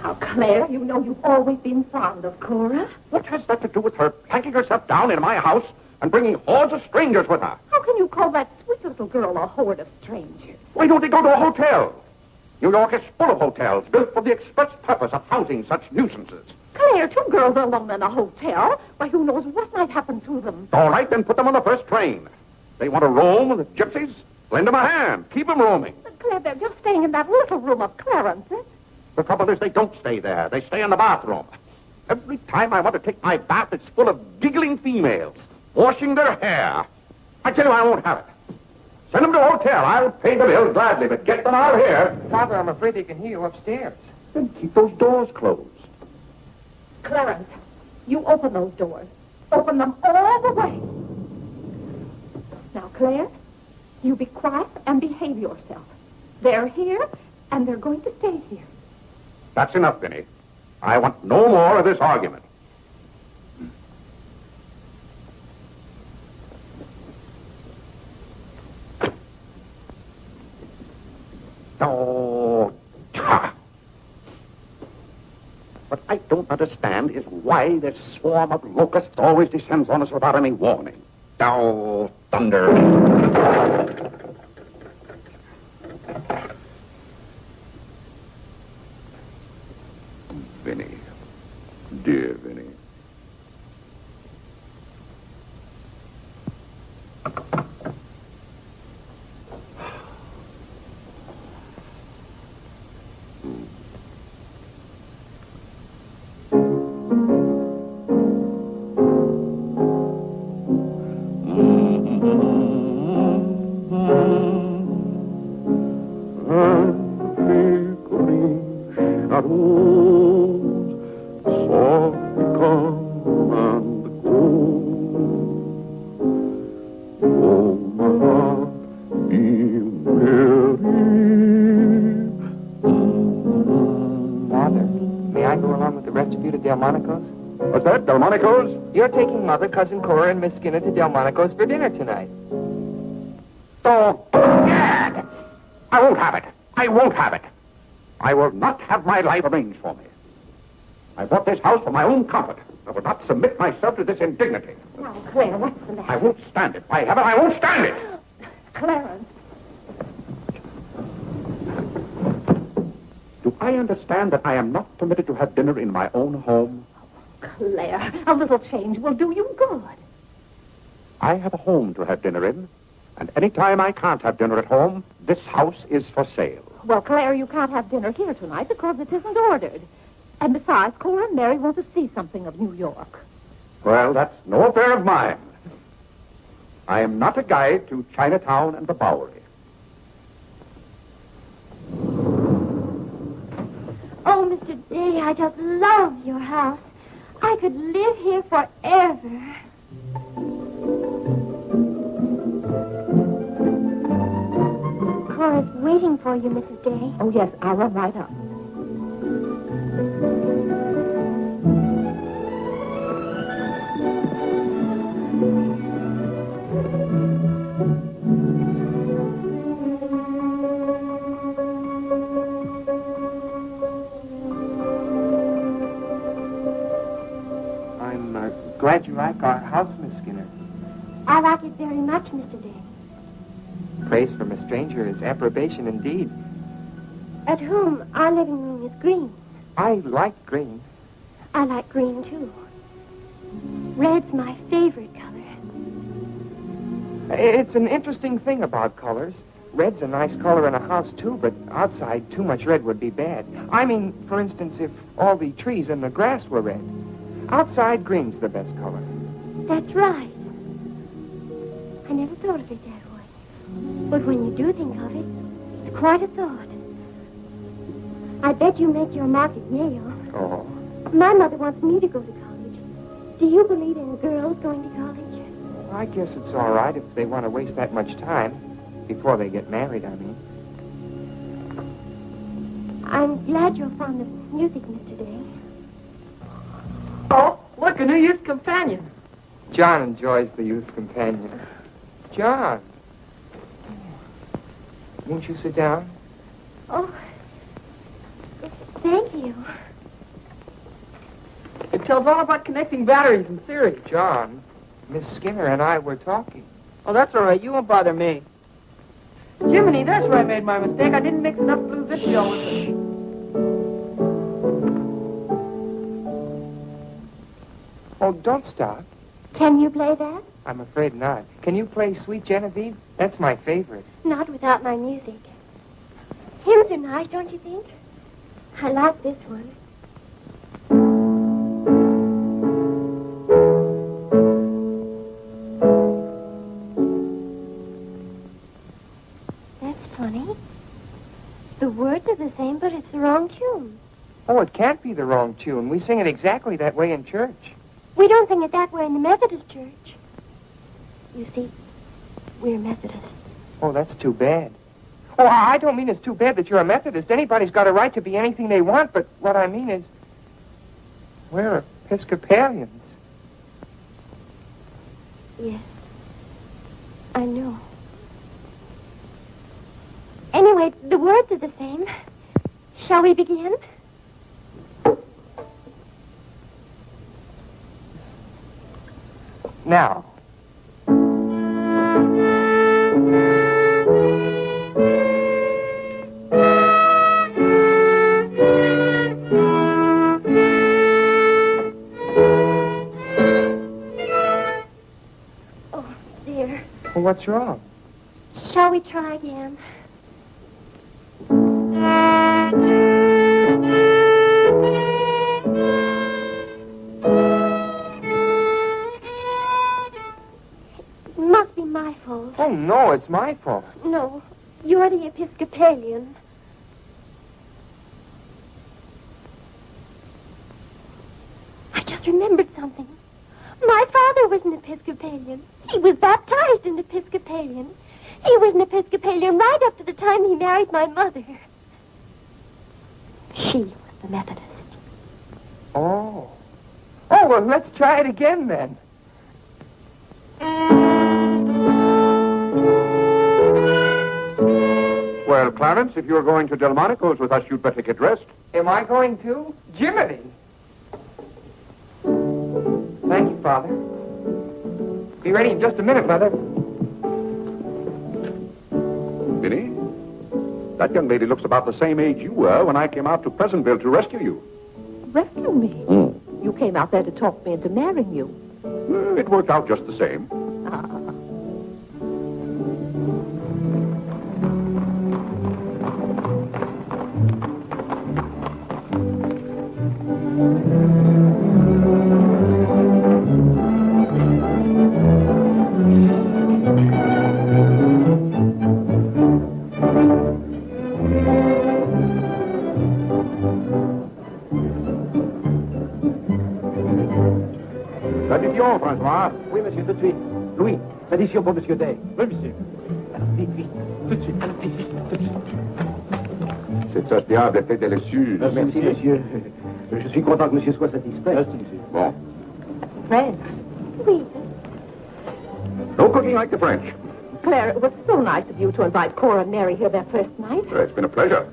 Now, Claire, you know you've always been fond of Cora. What has that to do with her planking herself down in my house and bringing hordes of strangers with her? How can you call that sweet little girl a horde of strangers? Why don't they go to a hotel? New York is full of hotels built for the express purpose of housing such nuisances. Claire, two girls alone in a hotel? Why, who knows what might happen to them? All right, then put them on the first train. They want to roam with the gypsies? Lend them a hand. Keep them roaming. But, Claire, they're just staying in that little room of Clarence's. The trouble is they don't stay there. They stay in the bathroom. Every time I want to take my bath, it's full of giggling females, washing their hair. I tell you, I won't have it. Send them to a hotel. I'll pay the bill gladly, but get them out of here. Father, I'm afraid they can hear you upstairs. Then keep those doors closed. Clarence, you open those doors. Open them all the way. Now, Claire, you be quiet and behave yourself. They're here, and they're going to stay here. That's enough, Vinnie. I want no more of this argument. Oh, what I don't understand is why this swarm of locusts always descends on us without any warning. Oh, thunder. Vinnie. Dear Vinnie. Delmonico's? What's that, Delmonico's? You're taking Mother, Cousin Cora, and Miss Skinner to Delmonico's for dinner tonight. Oh, Gad! I won't have it. I won't have it. I will not have my life arranged for me. I bought this house for my own comfort. I will not submit myself to this indignity. Now, Claire, what's the matter? I won't stand it. By heaven, I won't stand it. Clarence. Do I understand that I am not permitted to have dinner in my own home? Claire, a little change will do you good. I have a home to have dinner in, and any time I can't have dinner at home, this house is for sale. Well, Claire, you can't have dinner here tonight because it isn't ordered. And besides, Cora and Mary want to see something of New York. Well, that's no affair of mine. I am not a guide to Chinatown and the Bowery. Oh, Mr. Day, I just love your house. I could live here forever. car is waiting for you, Mrs. Day. Oh, yes, I'll run right up. I'm glad you like our house, Miss Skinner. I like it very much, Mr. Day. Praise from a stranger is approbation indeed. At home, our living room is green. I like green. I like green, too. Red's my favorite color. It's an interesting thing about colors. Red's a nice color in a house, too, but outside, too much red would be bad. I mean, for instance, if all the trees and the grass were red. Outside, green's the best color. That's right. I never thought of it that way. But when you do think of it, it's quite a thought. I bet you make your mark at Yale. Oh. My mother wants me to go to college. Do you believe in girls going to college? I guess it's all right if they want to waste that much time. Before they get married, I mean. I'm glad you're fond of music, Mr. Day. Oh, look, a new youth companion. John enjoys the youth companion. John. Won't you sit down? Oh, thank you. It tells all about connecting batteries and series. John, Miss Skinner and I were talking. Oh, that's all right. You won't bother me. Jiminy, that's where I made my mistake. I didn't mix enough blue vitriol with it. Oh, don't stop. Can you play that? I'm afraid not. Can you play Sweet Genevieve? That's my favorite. Not without my music. Hymns are nice, don't you think? I like this one. That's funny. The words are the same, but it's the wrong tune. Oh, it can't be the wrong tune. We sing it exactly that way in church. We don't sing it that way in the Methodist church. You see, we're Methodists. Oh, that's too bad. Oh, I don't mean it's too bad that you're a Methodist. Anybody's got a right to be anything they want, but what I mean is, we're Episcopalians. Yes, I know. Anyway, the words are the same. Shall we begin? Now. Oh, dear. Well, what's wrong? Shall we try again? It must be my fault. Oh, no, it's my fault. No, you're the Episcopalian. I just remembered something. My father was an Episcopalian. He was baptized an Episcopalian. He was an Episcopalian right up to the time he married my mother. She was the Methodist. Oh. Oh, well, let's try it again, then. Well, Clarence, if you're going to Delmonico's with us, you'd better get dressed. Am I going to? Jiminy! Thank you, Father. Be ready in just a minute, Mother. Vinnie, that young lady looks about the same age you were when I came out to Pleasantville to rescue you. Rescue me? You came out there to talk me into marrying you. It worked out just the same. L'addition, François. Oui, monsieur, tout de suite. Louis, l'addition pour monsieur Day. Oui, monsieur. Alors, vite, vite. Tout de suite. Alors, vite, vite. Cette sauce diable était délicieuse. Merci, monsieur. Je suis content que monsieur soit satisfait. Merci, monsieur. Bon. French. Oui. No cooking like the French. Claire, it was so nice of you to invite Cora and Mary here their first night. It's been a pleasure.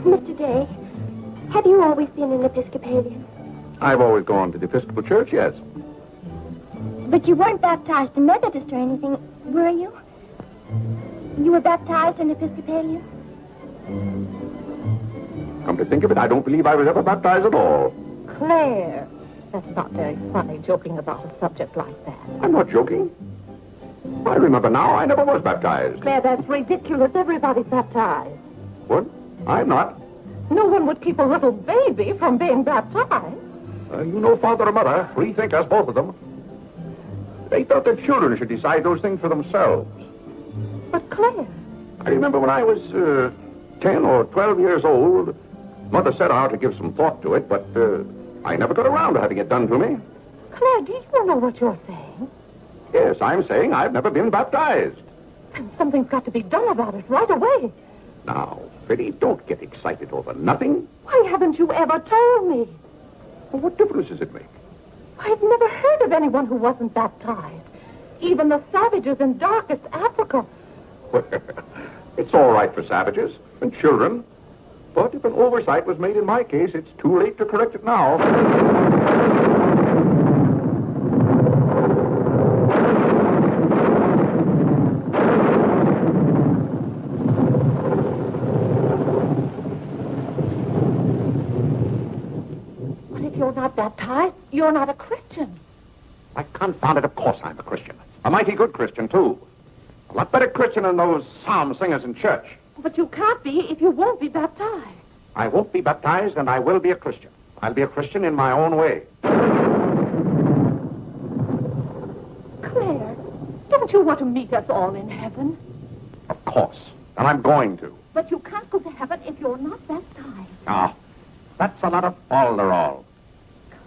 Mr. Day, have you always been an Episcopalian? I've always gone to the Episcopal Church, yes. But you weren't baptized a Methodist or anything, were you? You were baptized an Episcopalian? Come to think of it, I don't believe I was ever baptized at all. Claire, that's not very funny, joking about a subject like that. I'm not joking. I remember now, I never was baptized. Claire, that's ridiculous. Everybody's baptized. What? I'm not. No one would keep a little baby from being baptized. You know father and mother, free thinkers, both of them. They thought their children should decide those things for themselves. But Claire... I remember when I was 10 or 12 years old, Mother set out to give some thought to it, but I never got around to having it done to me. Claire, do you know what you're saying? Yes, I'm saying I've never been baptized. Then something's got to be done about it right away. Now, Vinnie, don't get excited over nothing. Why haven't you ever told me? Well, what difference does it make? I've never heard of anyone who wasn't baptized. Even the savages in darkest Africa. It's all right for savages and children. But if an oversight was made in my case, it's too late to correct it now. But if you're not baptized, you're not a Christian. Why, confound it, of course I'm a Christian. A mighty good Christian, too. A lot better Christian than those psalm singers in church. But you can't be if you won't be baptized. I won't be baptized, and I will be a Christian. I'll be a Christian in my own way. Claire, don't you want to meet us all in heaven? Of course. And I'm going to. But you can't go to heaven if you're not baptized. Ah, that's a lot of falderall.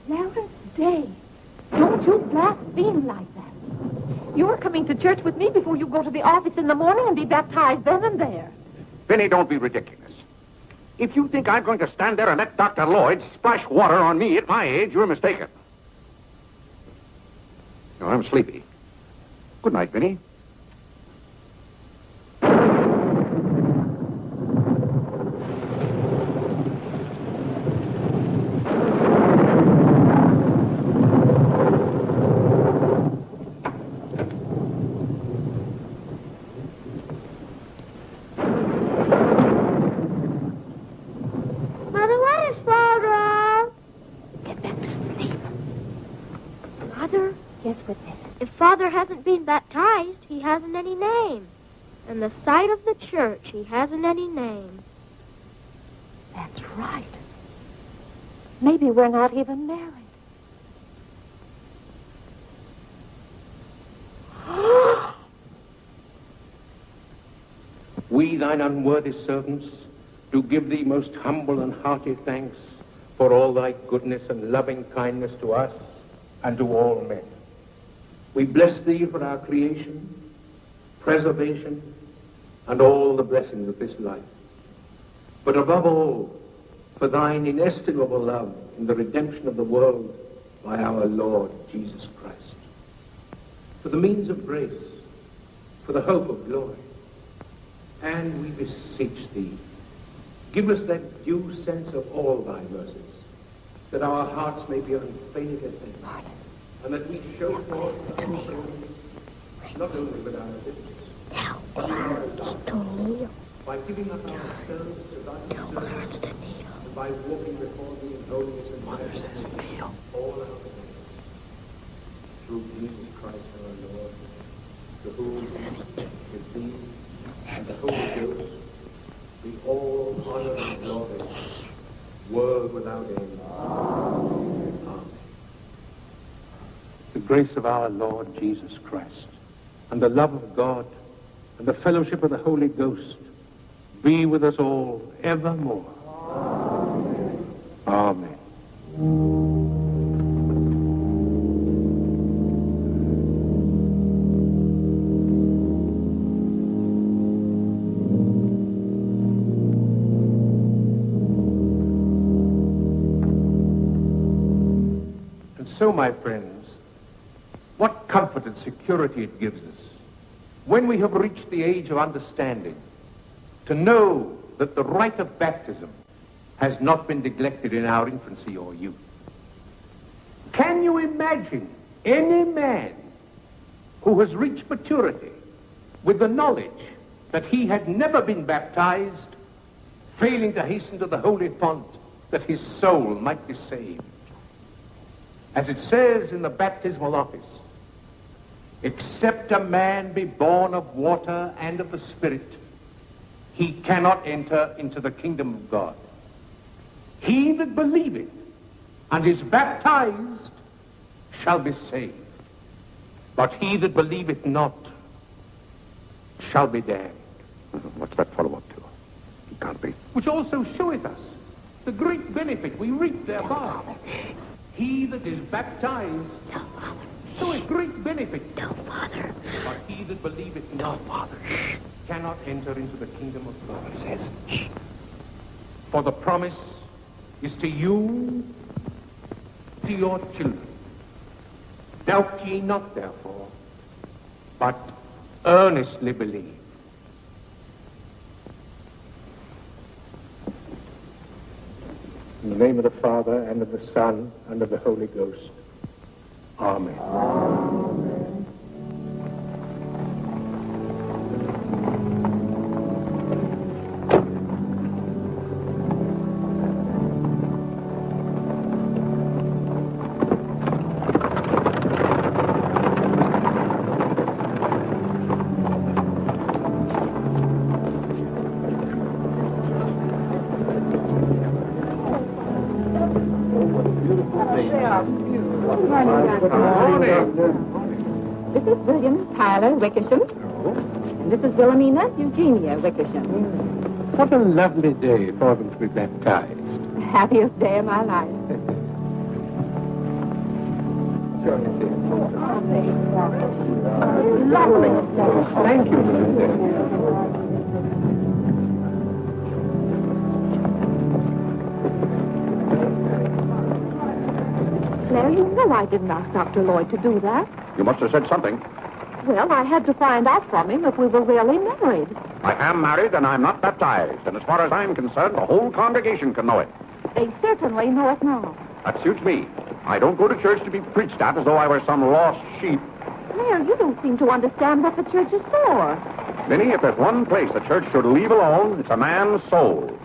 Clarence Day, don't you blaspheme like that. You're coming to church with me before you go to the office in the morning and be baptized then and there. Vinnie, don't be ridiculous. If you think I'm going to stand there and let Dr. Lloyd splash water on me at my age, you're mistaken. No, I'm sleepy. Good night, Vinnie. Father hasn't been baptized, he hasn't any name. In the sight of the church, he hasn't any name. That's right. Maybe we're not even married. We, thine unworthy servants, do give thee most humble and hearty thanks for all thy goodness and loving kindness to us and to all men. We bless thee for our creation, preservation, and all the blessings of this life. But above all, for thine inestimable love in the redemption of the world by our Lord Jesus Christ. For the means of grace, for the hope of glory. And we beseech thee, give us that due sense of all thy mercies, that our hearts may be unfaded as they are. And that we show forth our praise, not only with our lips, by giving up ourselves to thy service, and by walking before thee in holiness and majesty all our days. Through Jesus Christ our Lord, to whom with thee and the Holy Ghost be all honor and glory, world without end. Amen. The grace of our Lord Jesus Christ, and the love of God, and the fellowship of the Holy Ghost, be with us all evermore. Amen. Amen. so, my friends, what comfort and security it gives us when we have reached the age of understanding to know that the rite of baptism has not been neglected in our infancy or youth. Can you imagine any man who has reached maturity with the knowledge that he had never been baptized, failing to hasten to the holy font that his soul might be saved? As it says in the baptismal office, except a man be born of water and of the Spirit, he cannot enter into the kingdom of God. He that believeth and is baptized shall be saved, but he that believeth not shall be damned. What's that follow-up to? He can't be. Which also showeth us the great benefit we reap thereby. He that is baptized showeth great benefit. No, Father. But he that believeth not, Father, cannot enter into the kingdom of God. Says, shh. For the promise is to you, to your children. Doubt ye not, therefore, but earnestly believe. In the name of the Father, and of the Son, and of the Holy Ghost. Amen. Amen. This is William Tyler Wickersham. And this is Wilhelmina Eugenia Wickersham. What a lovely day for them to be baptized. Happiest day of my life. Lovely. Thank you. Claire, you know I didn't ask Dr. Lloyd to do that. You must have said something. Well, I had to find out from him if we were really married. I am married and I'm not baptized. And as far as I'm concerned, the whole congregation can know it. They certainly know it now. That suits me. I don't go to church to be preached at as though I were some lost sheep. Claire, you don't seem to understand what the church is for. Vinnie, if there's one place the church should leave alone, it's a man's soul.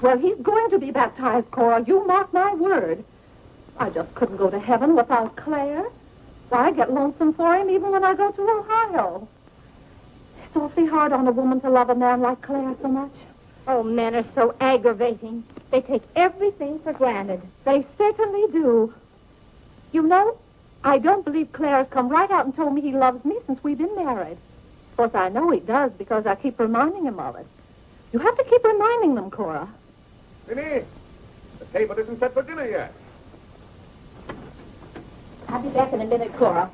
Well, he's going to be baptized, Cora. You mark my word. I just couldn't go to heaven without Claire. Why, I get lonesome for him even when I go to Ohio. It's awfully hard on a woman to love a man like Claire so much. Oh, men are so aggravating. They take everything for granted. They certainly do. You know, I don't believe Claire has come right out and told me he loves me since we've been married. Of course, I know he does because I keep reminding him of it. You have to keep reminding them, Cora. Vinnie, the table isn't set for dinner yet. I'll be back in a minute, Cora.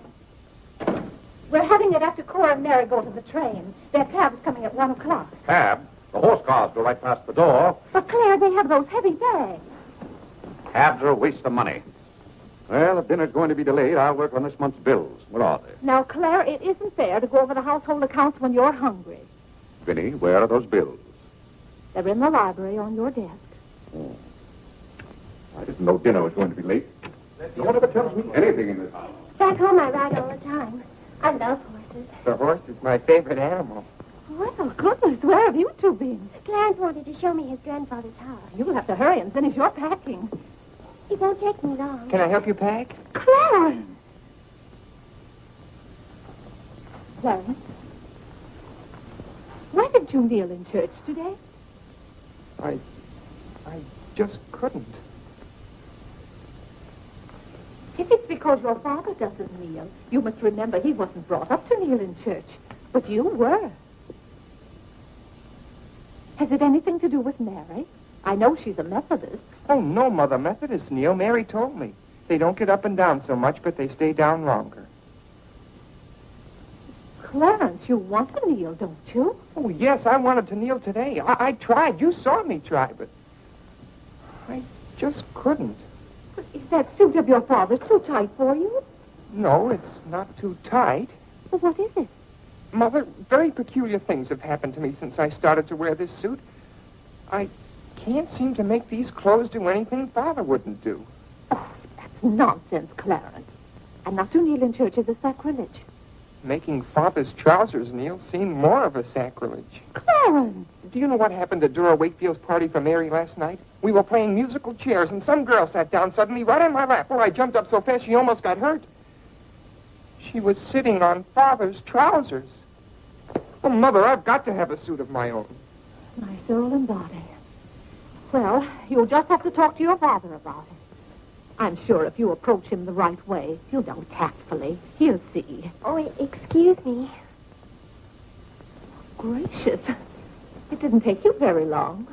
We're having it after Cora and Mary go to the train. Their cab's coming at 1 o'clock. Cab? The horse cars go right past the door. But, Claire, they have those heavy bags. Cabs are a waste of money. Well, if dinner's going to be delayed, I'll work on this month's bills. What are they? Now, Claire, it isn't fair to go over the household accounts when you're hungry. Vinnie, where are those bills? They're in the library on your desk. Oh. I didn't know dinner was going to be late. No one ever tells me anything in this house. Back home I ride all the time. I love horses. The horse is my favorite animal. Well, goodness, where have you two been? Clarence wanted to show me his grandfather's house. You'll have to hurry and finish your packing. It won't take me long. Can I help you pack? Clarence! Clarence, why did you kneel in church today? I just couldn't. If it's because your father doesn't kneel, you must remember he wasn't brought up to kneel in church. But you were. Has it anything to do with Mary? I know she's a Methodist. Oh, no, Mother Methodists kneel. Mary told me. They don't get up and down so much, but they stay down longer. Clarence, you want to kneel, don't you? Oh, yes, I wanted to kneel today. I tried. You saw me try, but I just couldn't. But is that suit of your father's too tight for you? No, it's not too tight. Well, what is it? Mother, very peculiar things have happened to me since I started to wear this suit. I can't seem to make these clothes do anything Father wouldn't do. Oh, that's nonsense, Clarence. And not to kneel in church is a sacrilege. Making Father's trousers kneel seemed more of a sacrilege. Clarence! Do you know what happened at Dora Wakefield's party for Mary last night? We were playing musical chairs, and some girl sat down suddenly right on my lap. Well, I jumped up so fast she almost got hurt. She was sitting on Father's trousers. Oh, Mother, I've got to have a suit of my own. My soul and body. Well, you'll just have to talk to your father about it. I'm sure if you approach him the right way, you know, tactfully, he'll see. Oh, excuse me. Gracious. It didn't take you very long.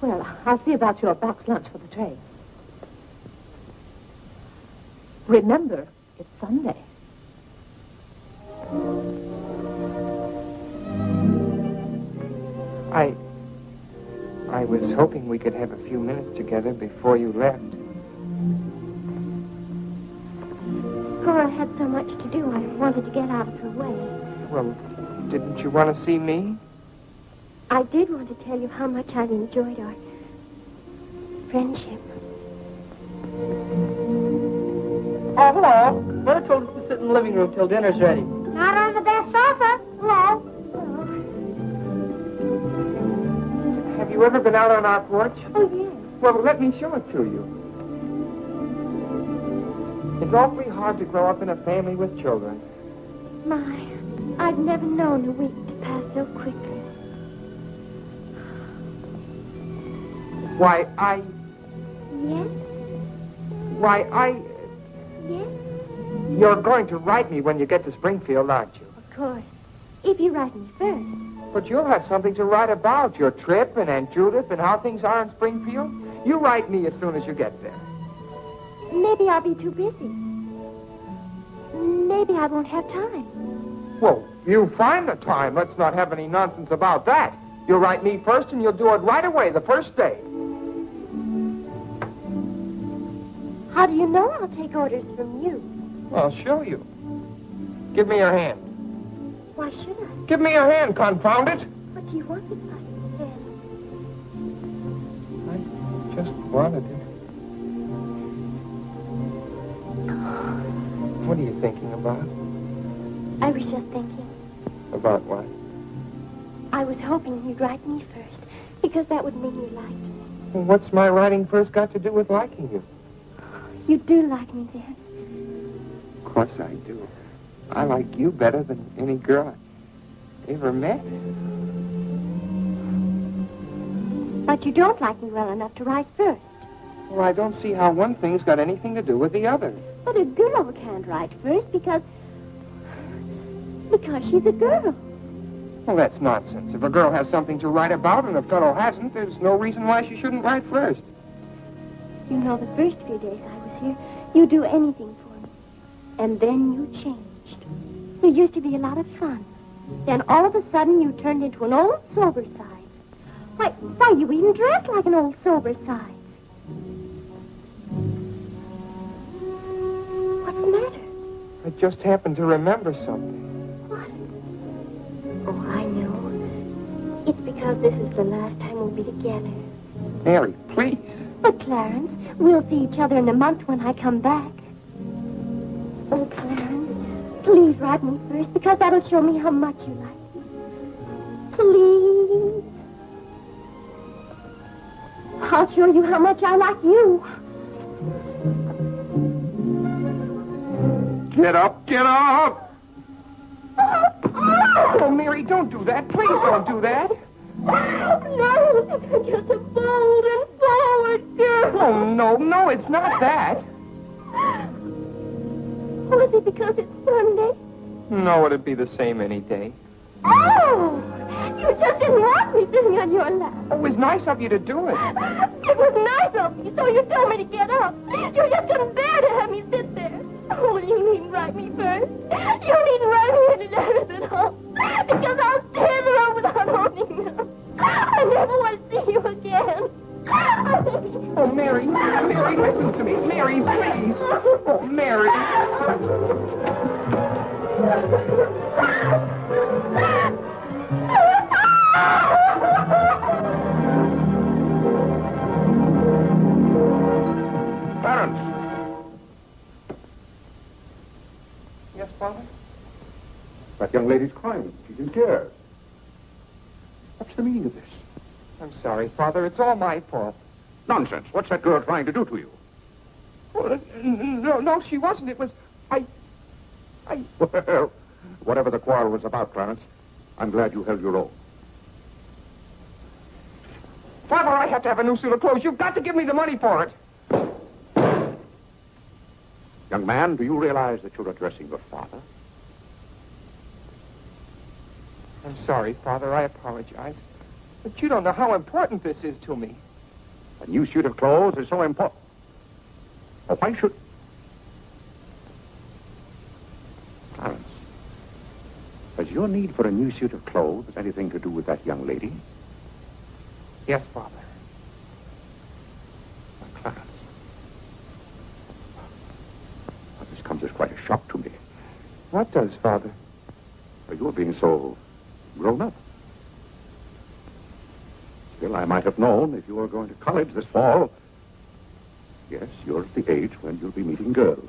Well, I'll see about your box lunch for the train. Remember, it's Sunday. I was hoping we could have a few minutes together before you left. Cora had so much to do, I wanted to get out of her way. Well, didn't you want to see me? I did want to tell you how much I've enjoyed our friendship. Oh, hello. Mother told us to sit in the living room till dinner's ready. Not on the best sofa. Hello. Have you ever been out on our porch? Oh, yes. Well, let me show it to you. It's awfully hard to grow up in a family with children. My, I've never known a week to pass so quickly. Why, Yes? Yes? You're going to write me when you get to Springfield, aren't you? Of course. If you write me first. But you'll have something to write about, your trip and Aunt Judith and how things are in Springfield. You write me as soon as you get there. Maybe I'll be too busy. Maybe I won't have time. Well, you find the time. Let's not have any nonsense about that. You'll write me first and you'll do it right away, the first day. How do you know I'll take orders from you? I'll show you. Give me your hand. Why should I? Give me your hand, confound it. What do you want with my hand? I just wanted it. What are you thinking about? I was just thinking. About what? I was hoping you'd write me first, because that would mean you liked me. Well, what's my writing first got to do with liking you? You do like me then. Of course I do. I like you better than any girl I ever met. But you don't like me well enough to write first. Well, I don't see how one thing's got anything to do with the other. But a girl can't write first because she's a girl. Well, that's nonsense. If a girl has something to write about and a fellow hasn't, there's no reason why she shouldn't write first. You know, the first few days I was here, you'd do anything for me. And then you changed. You used to be a lot of fun. Then all of a sudden you turned into an old sober side. Why, you even dressed like an old sober side. What's the matter? I just happened to remember something. What? Oh, I know. It's because this is the last time we'll be together. Mary, please. But, Clarence, we'll see each other in a month when I come back. Oh, Clarence, please write me first, because that'll show me how much you like me. Please. I'll show you how much I like you. Get up, get up! Oh, Mary, don't do that. Please don't do that. No, just a bold and forward girl. Oh, no, it's not that. Oh, is it because it's Sunday? No, it'd be the same any day. Oh, you just didn't want me sitting on your lap. It was nice of you to do it. It was nice of you, so you told me to get up. You just couldn't bear to have me sit there. Oh, you needn't write me first. You needn't write me any letters at all. Because I'll tear them up without owning them. I never want to see you again. Oh, Mary, Mary, listen to me. Mary, please. Oh, Mary. Clarence! Yes, Father? That young lady's crying. She's in tears. What's the meaning of this? I'm sorry, Father. It's all my fault. Nonsense. What's that girl trying to do to you? Well, no, she wasn't. It was... Well, whatever the quarrel was about, Clarence, I'm glad you held your own. Father, I have to have a new suit of clothes. You've got to give me the money for it. Young man, do you realize that you're addressing your father? I'm sorry, Father. I apologize. But you don't know how important this is to me. A new suit of clothes is so important. Oh, why should... Clarence, has your need for a new suit of clothes anything to do with that young lady? Yes, Father. Now, Clarence, this comes as quite a shock to me. What does, Father? You're being so grown up. Still, I might have known if you were going to college this fall. Yes, you're at the age when you'll be meeting girls.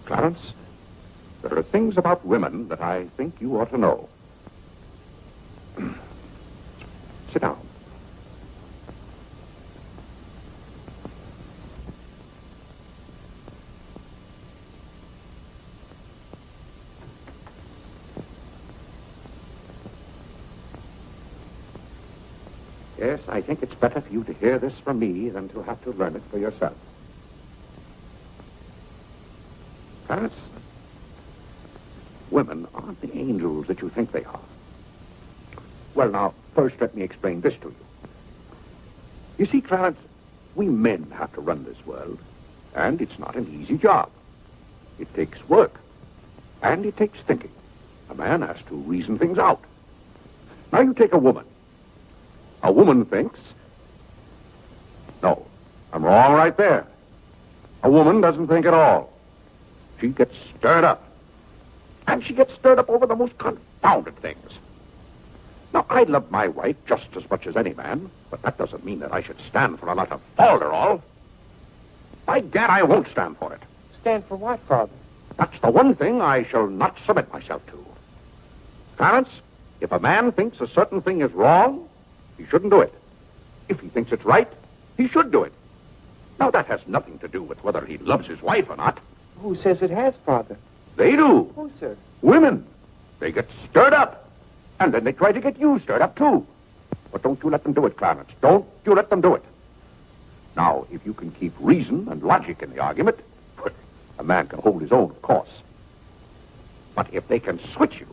Clarence, there are things about women that I think you ought to know. Sit down. Yes, I think it's better for you to hear this from me than to have to learn it for yourself. Clarence, women aren't the angels that you think they are. Well, now, first let me explain this to you. You see, Clarence, we men have to run this world, and it's not an easy job. It takes work, and it takes thinking. A man has to reason things out. Now, you take a woman. A woman thinks... No, I'm wrong right there. A woman doesn't think at all. She gets stirred up. And she gets stirred up over the most confounded things. Now, I love my wife just as much as any man, but that doesn't mean that I should stand for a lot of falderall. By gad, I won't stand for it. Stand for what, Father? That's the one thing I shall not submit myself to. Clarence, if a man thinks a certain thing is wrong, he shouldn't do it. If he thinks it's right, he should do it. Now, that has nothing to do with whether he loves his wife or not. Who says it has, Father? They do. Who, sir? Women. They get stirred up. And then they try to get you stirred up, too. But don't you let them do it, Clarence. Don't you let them do it. Now, if you can keep reason and logic in the argument, a man can hold his own, of course. But if they can switch you,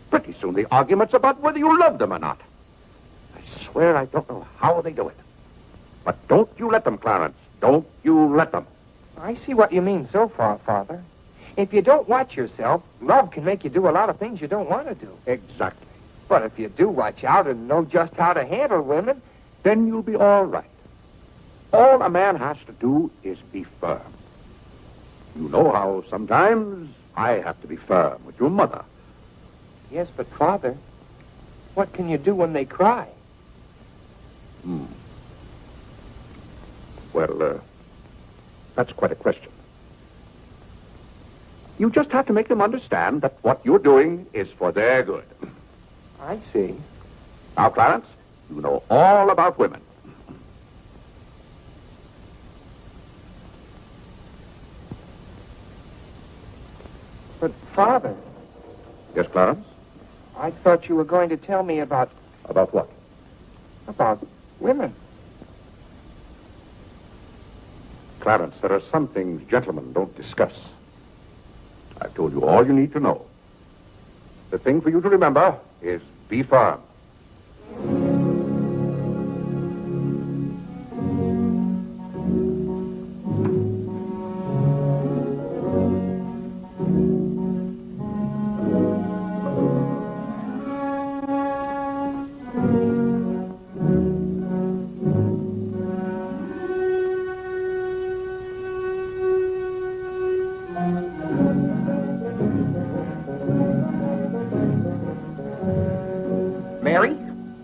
pretty soon the argument's about whether you love them or not. I swear I don't know how they do it. But don't you let them, Clarence. Don't you let them. I see what you mean so far, Father. If you don't watch yourself, love can make you do a lot of things you don't want to do. Exactly. But if you do watch out and know just how to handle women, then you'll be all right. All a man has to do is be firm. You know how sometimes I have to be firm with your mother. Yes, but Father, what can you do when they cry? Well, that's quite a question. You just have to make them understand that what you're doing is for their good. I see. Now, Clarence, you know all about women. But, Father... Yes, Clarence? I thought you were going to tell me about... About what? About women. Clarence, there are some things gentlemen don't discuss. I've told you all you need to know. The thing for you to remember is be firm. Mary,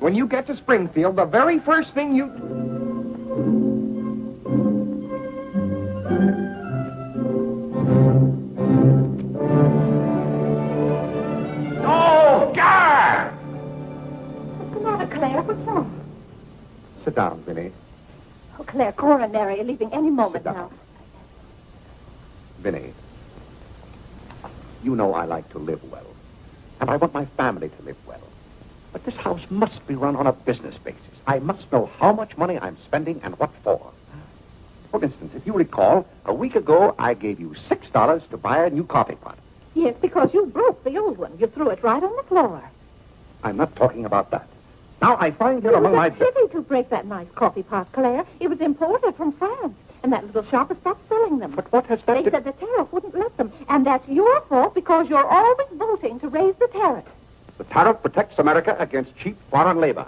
when you get to Springfield, the very first thing you... Oh, God! What's the matter, Claire? What's wrong? Sit down, Vinnie. Oh, Claire, Cora and Mary are leaving any moment Sit down. now. Vinnie, you know I like to live well, and I want my family to live well. But this house must be run on a business basis. I must know how much money I'm spending and what for. For instance, if you recall, a week ago I gave you $6 to buy a new coffee pot. Yes, because you broke the old one. You threw it right on the floor. I'm not talking about that. Now I find here among my... It was a pity to break that nice coffee pot, Claire. It was imported from France, and that little shop has stopped selling them. But what has that They to... said the tariff wouldn't let them, and that's your fault because you're always voting to raise the tariff. The tariff protects America against cheap foreign labor.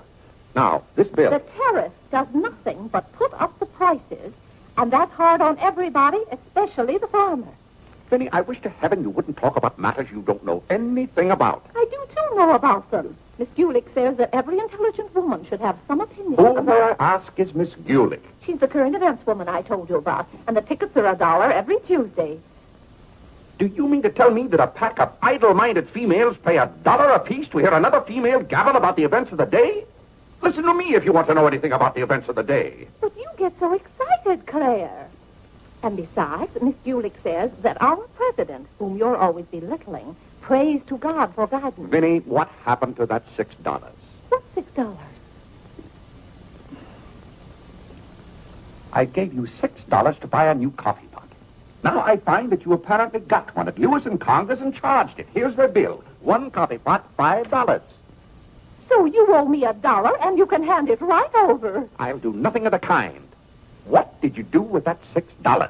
Now, this bill... The tariff does nothing but put up the prices, and that's hard on everybody, especially the farmer. Vinnie, I wish to heaven you wouldn't talk about matters you don't know anything about. I do, too, know about them. Miss Gulick says that every intelligent woman should have some opinion Who, about... may I ask, is Miss Gulick? She's the current events woman I told you about, and the tickets are $1 every Tuesday. Do you mean to tell me that a pack of idle-minded females pay $1 apiece to hear another female gabble about the events of the day? Listen to me if you want to know anything about the events of the day. But you get so excited, Claire. And besides, Miss Gulick says that our president, whom you're always belittling, prays to God for guidance. Vinnie, what happened to that $6? What's $6? I gave you $6 to buy a new coffee pot. Now I find that you apparently got one at Lewis in Congress and charged it. Here's the bill. One coffee pot, $5. So you owe me $1, and you can hand it right over. I'll do nothing of the kind. What did you do with that $6?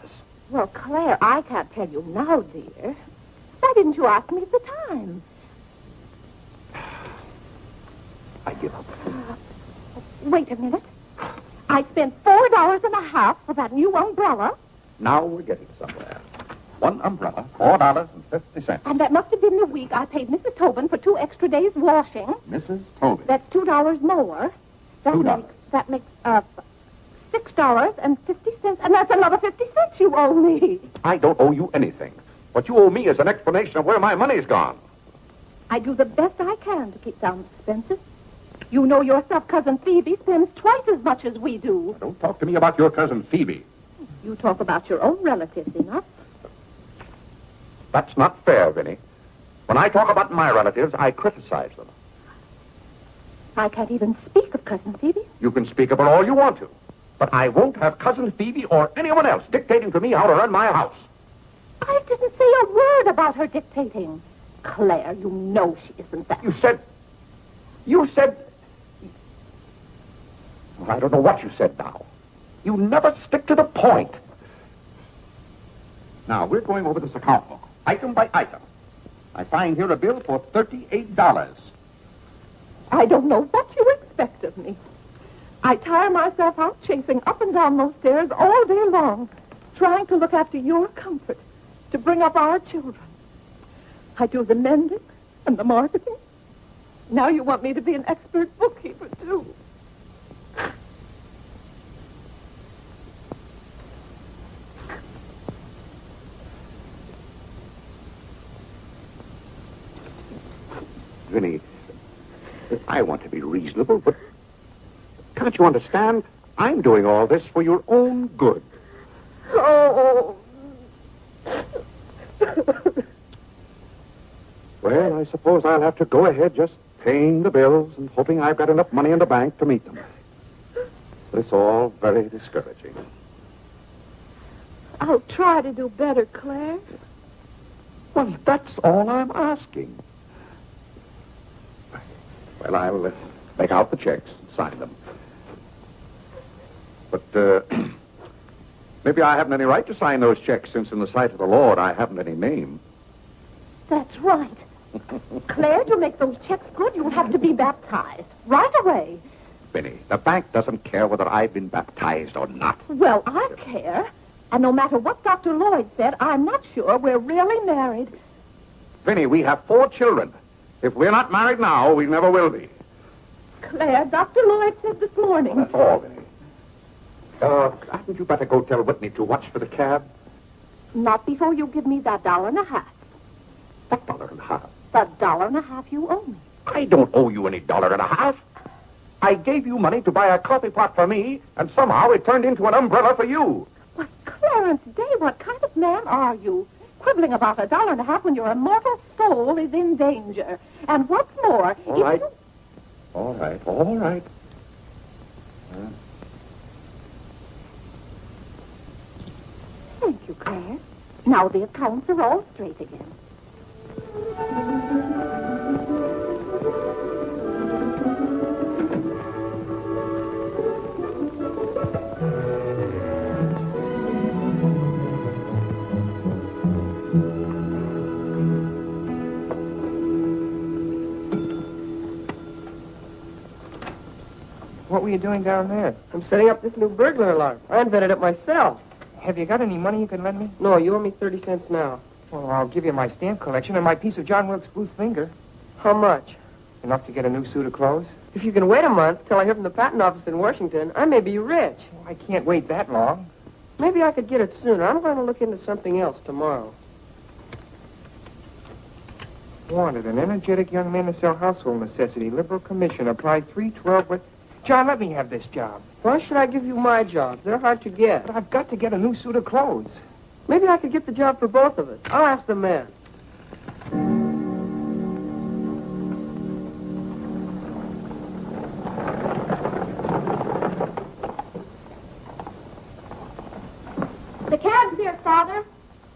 Well, Claire, I can't tell you now, dear. Why didn't you ask me at the time? I give up. Wait a minute. I spent $4.50 for that new umbrella. Now we're getting somewhere. One umbrella, $4.50. And that must have been the week I paid Mrs. Tobin for 2 extra days washing. Mrs. Tobin. That's $2 more. $2. That makes $6.50, and that's another 50 cents you owe me. I don't owe you anything. What you owe me is an explanation of where my money's gone. I do the best I can to keep down expenses. You know yourself, Cousin Phoebe spends twice as much as we do. Don't talk to me about your cousin Phoebe. You talk about your own relatives enough. That's not fair, Vinnie. When I talk about my relatives, I criticize them. I can't even speak of Cousin Phoebe. You can speak about all you want to. But I won't have Cousin Phoebe or anyone else dictating to me how to run my house. I didn't say a word about her dictating. Claire, you know she isn't that. You said... Well, I don't know what you said now. You never stick to the point. Now, we're going over this account book, item by item. I find here a bill for $38. I don't know what you expect of me. I tire myself out chasing up and down those stairs all day long, trying to look after your comfort, to bring up our children. I do the mending and the marketing. Now you want me to be an expert bookkeeper, too. Vinnie, I want to be reasonable, but can't you understand? I'm doing all this for your own good. Oh. Well, I suppose I'll have to go ahead just paying the bills and hoping I've got enough money in the bank to meet them. But it's all very discouraging. I'll try to do better, Claire. Well, that's all I'm asking. Well, I'll make out the checks and sign them. But maybe I haven't any right to sign those checks since in the sight of the Lord I haven't any name. That's right. Claire, to make those checks good, you'll have to be baptized right away. Vinnie, the bank doesn't care whether I've been baptized or not. Well, I care. And no matter what Dr. Lloyd said, I'm not sure we're really married. Vinnie, we have 4 children. If we're not married now, we never will be. Claire, Dr. Lloyd said this morning. That's all, Vinnie. Hadn't you better go tell Whitney to watch for the cab? Not before you give me that $1.50. What $1.50? The $1.50 you owe me. I don't owe you any $1.50. I gave you money to buy a coffee pot for me, and somehow it turned into an umbrella for you. But Clarence Day, what kind of man are you? Quibbling about $1.50 when your immortal soul is in danger. And what's more, All right. All right. Thank you, Claire. Now the accounts are all straight again. What were you doing down there? I'm setting up this new burglar alarm. I invented it myself. Have you got any money you can lend me? No, you owe me 30 cents now. Well, I'll give you my stamp collection and my piece of John Wilkes Booth finger. How much? Enough to get a new suit of clothes? If you can wait a month till I hear from the patent office in Washington, I may be rich. Well, I can't wait that long. Maybe I could get it sooner. I'm going to look into something else tomorrow. Wanted, an energetic young man to sell household necessity. Liberal commission. Applied 312 with... John, let me have this job. Why should I give you my jobs? They're hard to get. But I've got to get a new suit of clothes. Maybe I could get the job for both of us. I'll ask the man. The cab's here, Father.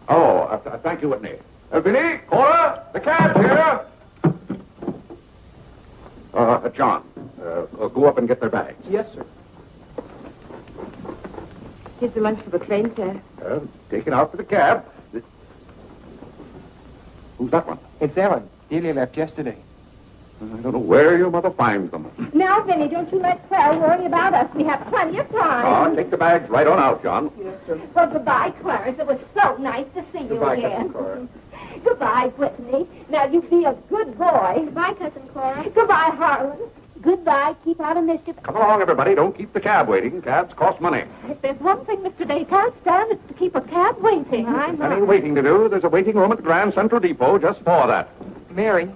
Oh, thank you, Whitney. Vinnie, Cora, the cab's here. John, go up and get their bags. Yes, sir. Here's the lunch for the train, sir. Take it out for the cab. Who's that one? It's Ellen. Delia left yesterday. I don't know where your mother finds them. Now, Vinnie, don't you let Claire worry about us. We have plenty of time. Take the bags right on out, John. Yes, sir. Well, goodbye, Clarence. It was so nice to see you Goodbye, again. Cousin Cora. Goodbye, Whitney. Now, you be a good boy. Goodbye, Cousin Cora. Goodbye, Harlan. Goodbye. Keep out of mischief. Come along, everybody. Don't keep the cab waiting. Cabs cost money. If there's one thing Mr. Day can't stand, it's to keep a cab waiting. Any waiting to do, there's a waiting room at the Grand Central Depot just for that. Mary,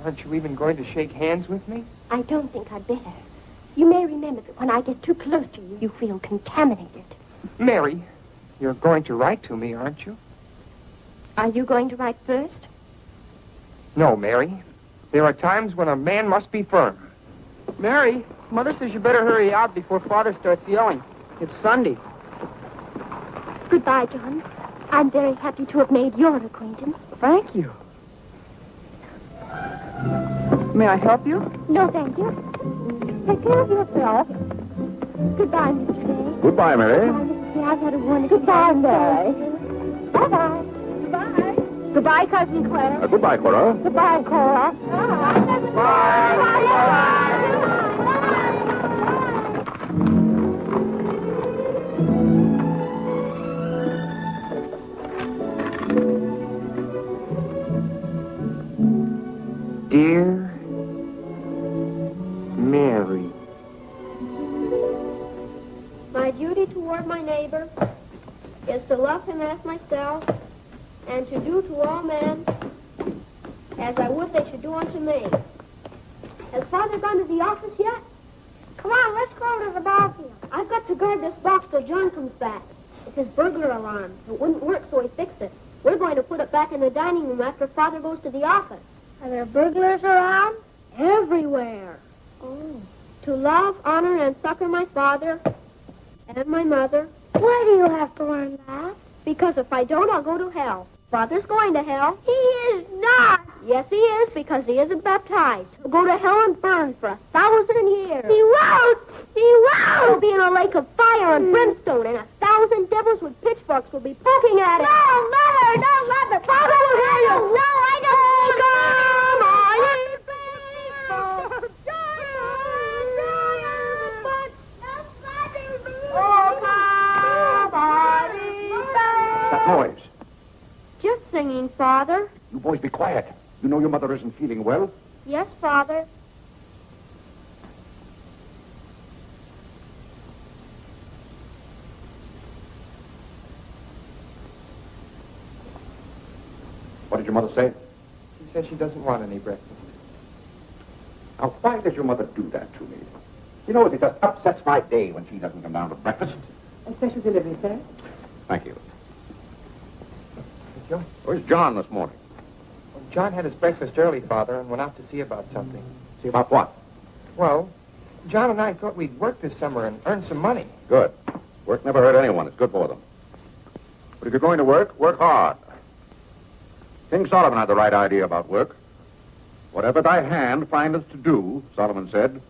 aren't you even going to shake hands with me? I don't think I'd better. You may remember that when I get too close to you, you feel contaminated. Mary, you're going to write to me, aren't you? Are you going to write first? No, Mary. There are times when a man must be firm. Mary, Mother says you better hurry out before Father starts yelling. It's Sunday. Goodbye, John. I'm very happy to have made your acquaintance. Thank you. May I help you? No, thank you. Take care of yourself. Goodbye, Mr. Day. Goodbye, Mary. Goodbye, Mr. Day. I've had a wonderful Goodbye, Mary. Bye-bye. Goodbye. Goodbye, Cousin Claire. Goodbye, Cora. Goodbye, Cora. Dear Mary. My duty toward my neighbor is to love him as myself, and to do to all men as I would they should do unto me. Has Father gone to the office yet? Come on, let's go to the ball field. I've got to guard this box till John comes back. It's his burglar alarm. It wouldn't work, so he fixed it. We're going to put it back in the dining room after Father goes to the office. Are there burglars around? Everywhere. Oh. To love, honor, and succor my father and my mother. Why do you have to learn that? Because if I don't, I'll go to hell. Father's going to hell. He is not. Yes, he is, because he isn't baptized. He'll go to hell and burn for 1,000 years. He won't. He won't. He'll be in a lake of fire and brimstone, and 1,000 devils with pitchforks will be poking at him. No, Mother, don't let me. Father will hear you. No, I don't. Come on, you faithful. That noise. Just singing, Father. You boys be quiet. You know your mother isn't feeling well. Yes, Father. mother say? She said she doesn't want any breakfast. Now, why does your mother do that to me? You know, it just upsets my day when she doesn't come down to breakfast. A special delivery, sir. Thank you. John? Where's John this morning? Well, John had his breakfast early, Father, and went out to see about something. See about what? Well, John and I thought we'd work this summer and earn some money. Good. Work never hurt anyone. It's good for them. But if you're going to work, work hard. King Solomon had the right idea about work. Whatever thy hand findeth to do, Solomon said,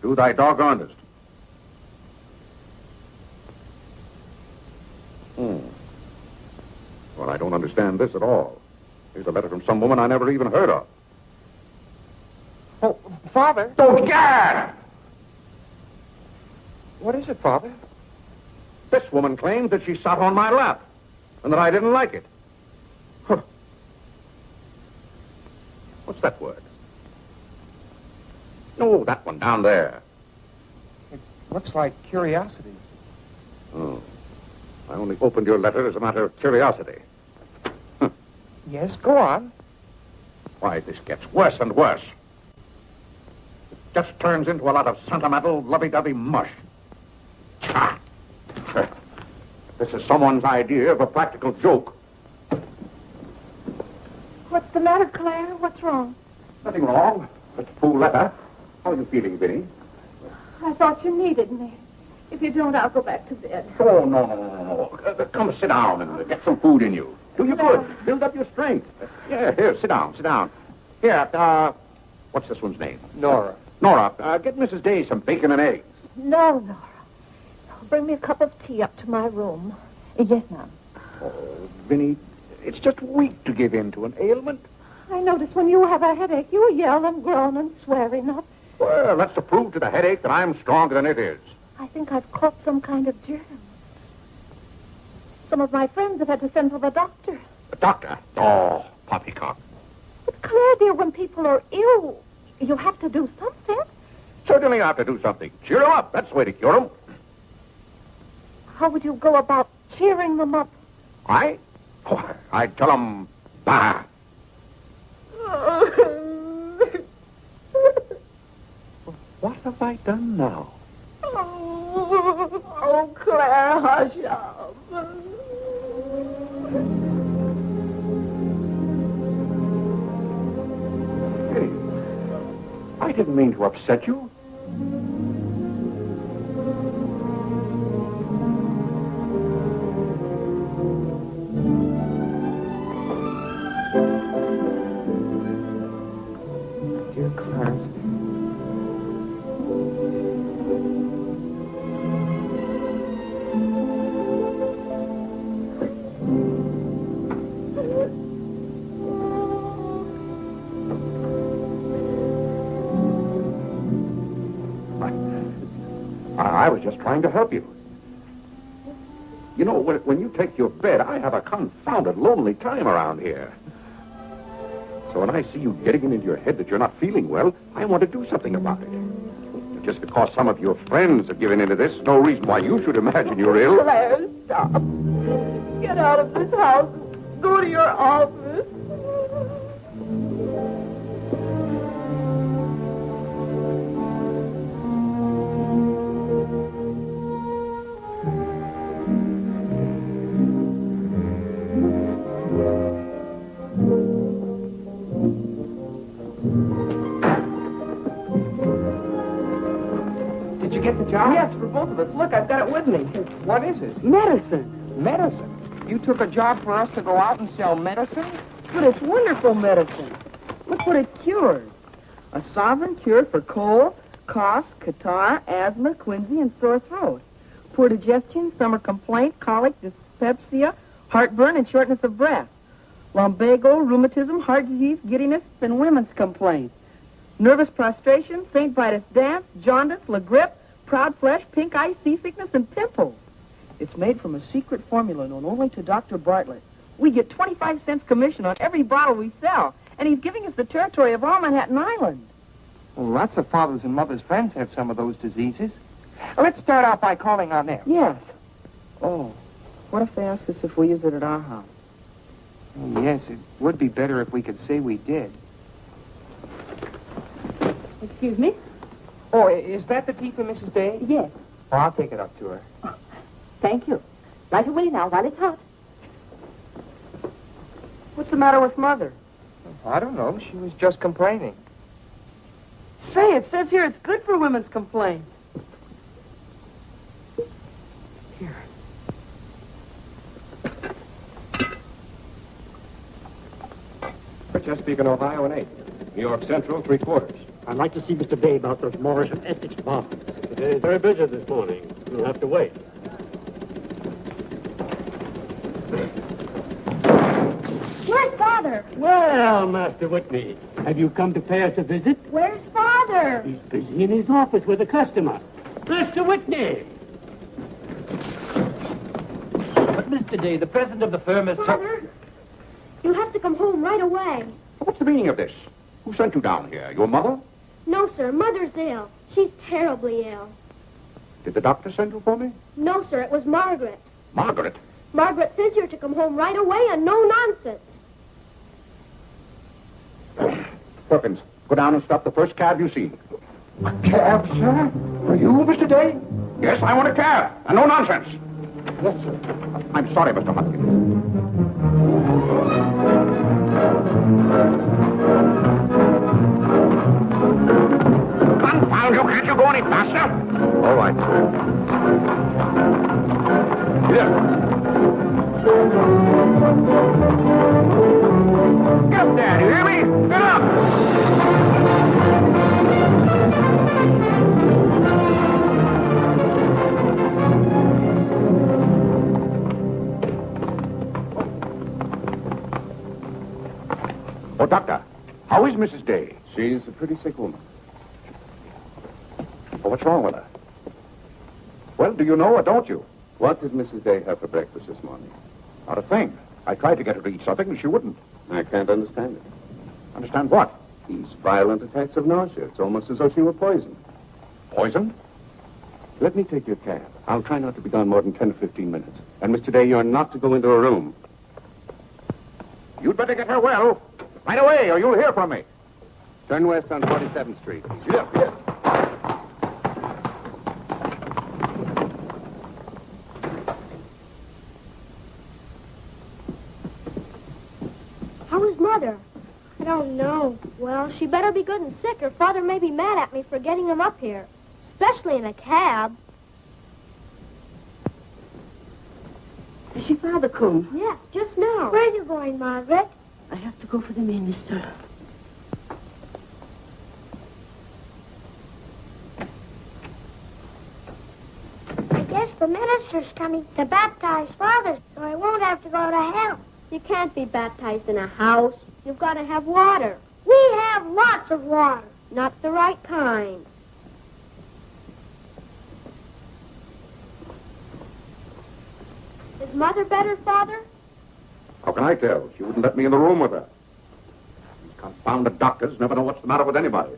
do thy doggonedest. Well, I don't understand this at all. Here's a letter from some woman I never even heard of. Oh, Father! Oh, Gad! What is it, Father? This woman claims that she sat on my lap and that I didn't like it. Huh. What's that word? No, that one down there. It looks like curiosity. Oh. I only opened your letter as a matter of curiosity. Yes, go on. Why, this gets worse and worse. It just turns into a lot of sentimental, lovey-dovey mush. Cha! This is someone's idea of a practical joke. What's the matter, Claire? What's wrong? Nothing wrong. Just a fool letter. How are you feeling, Vinnie? I thought you needed me. If you don't, I'll go back to bed. Oh, no. Come sit down and get some food in you. Do you good. Build up your strength. Yeah, here, sit down. Here, what's this one's name? Nora. Nora, get Mrs. Day some bacon and eggs. No, Nora. Bring me a cup of tea up to my room. Yes, ma'am. Oh, Vinnie, it's just weak to give in to an ailment. I notice when you have a headache, you yell and groan and swear enough. Well, that's to prove to the headache that I'm stronger than it is. I think I've caught some kind of germ. Some of my friends have had to send for the doctor. The doctor? Oh, poppycock. But Claire, dear, when people are ill, you have to do something. Certainly I have to do something. Cheer them up. That's the way to cure them. How would you go about cheering them up? I'd tell them, bah. What have I done now? Oh, Claire, hush up. Hey, I didn't mean to upset you. Dear Clarence. I was just trying to help you. You know, when you take your bed, I have a confounded lonely time around here. So when I see you getting it into your head that you're not feeling well, I want to do something about it. Just because some of your friends have given into this, no reason why you should imagine you're ill. Claire, stop. Get out of this house and go to your office. Did you get the job? Yes, for both of us. Look, I've got it with me. What is it? Medicine. Medicine. You took a job for us to go out and sell medicine? But it's wonderful medicine. Look what it cures. A sovereign cure for cold, coughs, catarrh, asthma, quinsy, and sore throat. Poor digestion, summer complaint, colic, dyspepsia, heartburn, and shortness of breath. Lumbago, rheumatism, heart disease, giddiness, and women's complaints. Nervous prostration, St. Vitus dance, jaundice, la grippe, proud flesh, pink eye, seasickness, and pimples. It's made from a secret formula known only to Dr. Bartlett. We get 25 cents commission on every bottle we sell, and he's giving us the territory of all Manhattan Island. Well, lots of fathers and mothers' friends have some of those diseases. Let's start out by calling on them. Yes. Oh, what if they ask us if we use it at our house? Oh, yes, it would be better if we could say we did. Excuse me? Oh, is that the tea for Mrs. Day? Yes. Oh, I'll take it up to her. Thank you. Right away now, while it's hot. What's the matter with Mother? I don't know. She was just complaining. Say, it says here it's good for women's complaints. Here. For Chesapeake and Ohio and 8. New York Central, 3/4. I'd like to see Mr. Day about those Morris and Essex apartments. They're very busy this morning. You'll have to wait. Where's Father? Well, Master Whitney, have you come to pay us a visit? Where's Father? He's busy in his office with a customer. Master Whitney! But, Mr. Day, the president of the firm has... Father, you have to come home right away. What's the meaning of this? Who sent you down here? Your mother? No, sir. Mother's ill. She's terribly ill. Did the doctor send you for me? No, sir. It was Margaret. Margaret? Margaret says you're to come home right away and no nonsense. Hopkins, go down and stop the first cab you see. A cab, sir? For you, Mr. Day? Yes, I want a cab, and no nonsense. Yes, sir. I'm sorry, Mr. Hopkins. Confound you, can't you go any faster? All right. Here. Get up there, do you hear me? Get up! Oh, Doctor, how is Mrs. Day? She's a pretty sick woman. Oh, what's wrong with her? Well, do you know or don't you? What did Mrs. Day have for breakfast this morning? Not a thing. I tried to get her to eat something, and she wouldn't. I can't understand it. Understand what? These violent attacks of nausea. It's almost as though she were poisoned. Poison? Let me take your cab. I'll try not to be gone more than 10 or 15 minutes. And, Mr. Day, you're not to go into a room. You'd better get her well. Right away, or you'll hear from me. Turn west on 47th Street. Yes, yes. How is Mother? I don't know. Well, she better be good and sick, or Father may be mad at me for getting him up here. Especially in a cab. Is your father come? Yes, just now. Where are you going, Margaret? I have to go for the minister. I guess the minister's coming to baptize Father, so I won't have to go to hell. You can't be baptized in a house. You've got to have water. We have lots of water. Not the right kind. Is Mother better, Father? How can I tell? She wouldn't let me in the room with her. These confounded doctors never know what's the matter with anybody.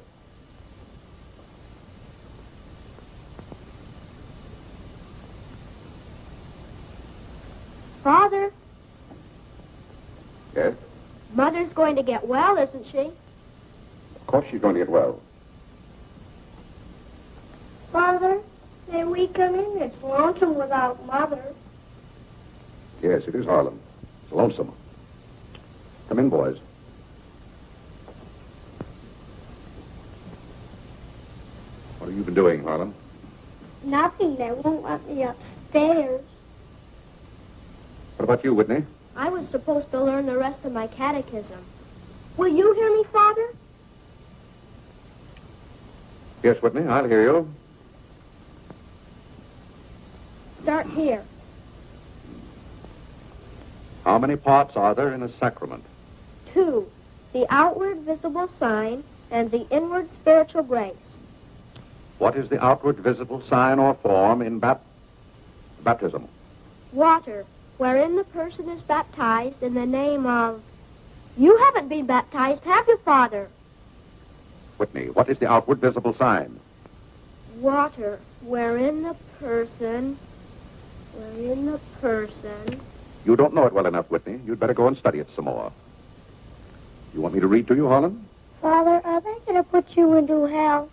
Father, Yes? Mother's going to get well, isn't she? Of course she's going to get well. Father, may we come in? It's lonesome without Mother. Yes, it is Harlem. It's lonesome. Come in, boys. What have you been doing, Harlem? Nothing. They won't let me upstairs. What about you, Whitney? I was supposed to learn the rest of my catechism. Will you hear me, Father? Yes, Whitney, I'll hear you. Start here. How many parts are there in a sacrament? 2. The outward visible sign and the inward spiritual grace. What is the outward visible sign or form in baptism? Water, wherein the person is baptized in the name of... You haven't been baptized, have you, Father? Whitney, what is the outward visible sign? Water, wherein the person... You don't know it well enough, Whitney. You'd better go and study it some more. You want me to read to you, Harlan? Father, are they going to put you into hell?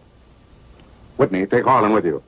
Whitney, take Harlan with you.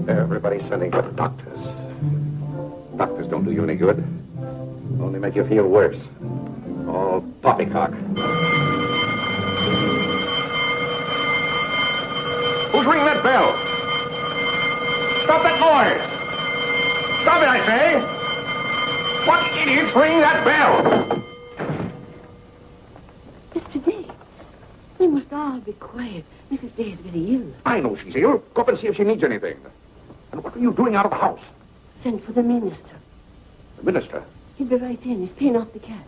Everybody's sending for the doctors. Doctors don't do you any good. Only make you feel worse. All poppycock. Who's ringing that bell? Stop that noise! Stop it, I say! What idiot's ringing that bell? Mr. Day, we must all be quiet. Mrs. Day is very ill. I know she's ill. Go up and see if she needs anything. And what are you doing out of the house? Send for the minister. The minister? He'll be right in. He's paying off the cat.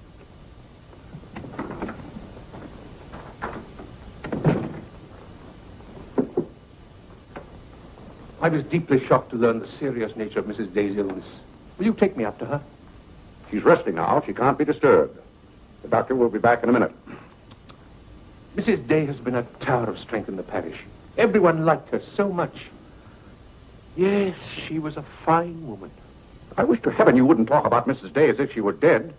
I was deeply shocked to learn the serious nature of Mrs. Day's illness. Will you take me up to her? She's resting now. She can't be disturbed. The doctor will be back in a minute. Mrs. Day has been a tower of strength in the parish. Everyone liked her so much. Yes, she was a fine woman. I wish to heaven you wouldn't talk about Mrs. Day as if she were dead.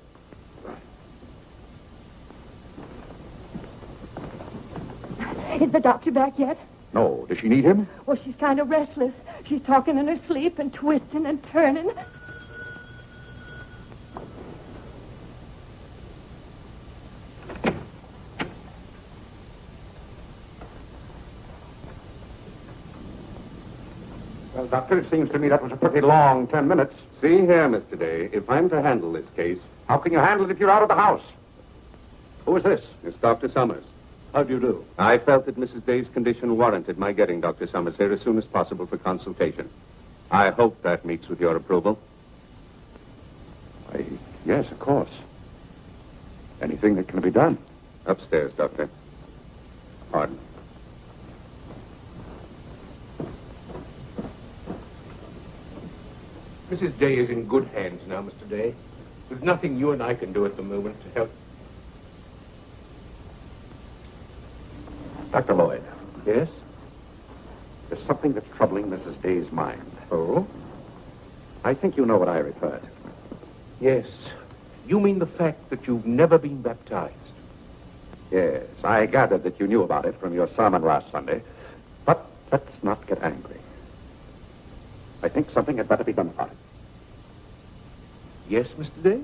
Is the doctor back yet? No. Does she need him? Well, she's kind of restless. She's talking in her sleep and twisting and turning. Well, Doctor, it seems to me that was a pretty long 10 minutes. See here, Mr. Day, if I'm to handle this case... How can you handle it if you're out of the house? Who is this? It's Dr. Summers. How do you do? I felt that Mrs. Day's condition warranted my getting Dr. Summers here as soon as possible for consultation. I hope that meets with your approval. Yes, of course. Anything that can be done. Upstairs, Doctor. Pardon. Mrs. Day is in good hands now, Mr. Day. There's nothing you and I can do at the moment to help. Dr. Lloyd. Yes? There's something that's troubling Mrs. Day's mind. Oh? I think you know what I refer to. Yes. You mean the fact that you've never been baptized? Yes, I gathered that you knew about it from your sermon last Sunday. But let's not get angry. I think something had better be done about it. Yes, Mr. Day?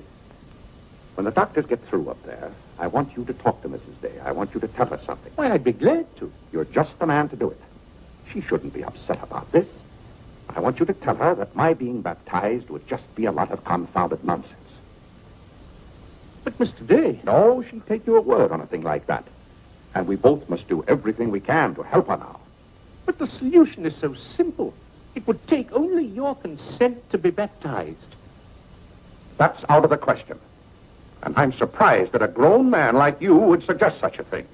When the doctors get through up there, I want you to talk to Mrs. Day. I want you to tell her something. Why, I'd be glad to. You're just the man to do it. She shouldn't be upset about this. I want you to tell her that my being baptized would just be a lot of confounded nonsense. But, Mr. Day... No, she'd take your word on a thing like that. And we both must do everything we can to help her now. But the solution is so simple. It would take only your consent to be baptized. That's out of the question. And I'm surprised that a grown man like you would suggest such a thing.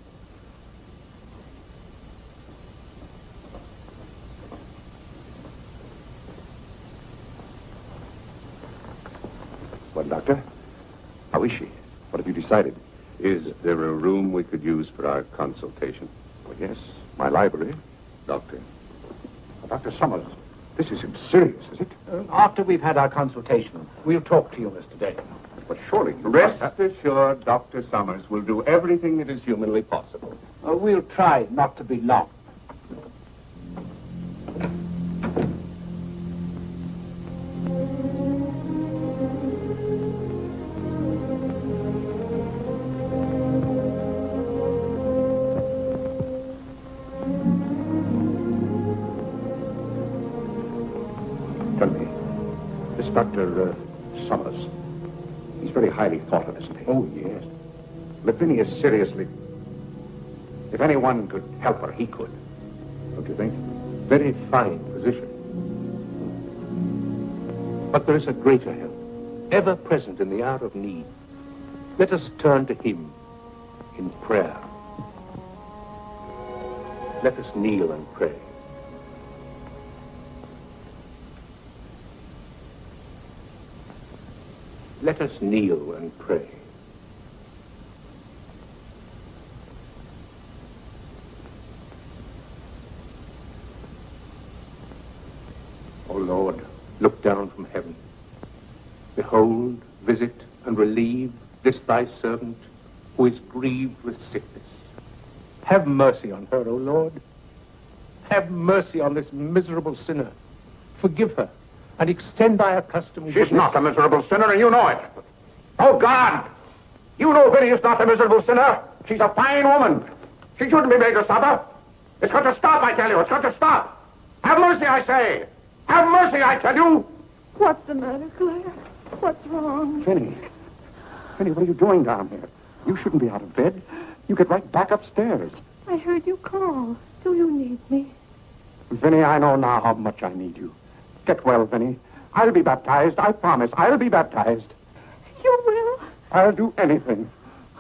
Well, Doctor, how is she? What have you decided? Is there a room we could use for our consultation? Well, yes, my library. Doctor? Dr. Summers, this isn't serious, is it? After we've had our consultation, we'll talk to you, Mr. Day. But surely you Rest assured, Dr. Summers will do everything that is humanly possible. We'll try not to be long. Tell me, this Dr. Summers, he's very highly thought of, isn't he? Oh, yes. If Vinnie is seriously... If anyone could help her, he could. Don't you think? Very fine position. But there is a greater help, ever present in the hour of need. Let us turn to him in prayer. Let us kneel and pray. Let us kneel and pray. O Lord, look down from heaven. Behold, visit, and relieve this thy servant who is grieved with sickness. Have mercy on her, O Lord. Have mercy on this miserable sinner. Forgive her, and extend thy accustomed She's goodness. not a miserable sinner, and you know it. Oh, God! You know Vinnie is not a miserable sinner. She's a fine woman. She shouldn't be made to suffer. It's got to stop, I tell you. It's got to stop. Have mercy, I say. Have mercy, I tell you. What's the matter, Claire? What's wrong? Vinnie. Vinnie, what are you doing down here? You shouldn't be out of bed. You get right back upstairs. I heard you call. Do you need me? Vinnie, I know now how much I need you. Get well, Vinnie. I'll be baptized. I promise. I'll be baptized. You will? I'll do anything.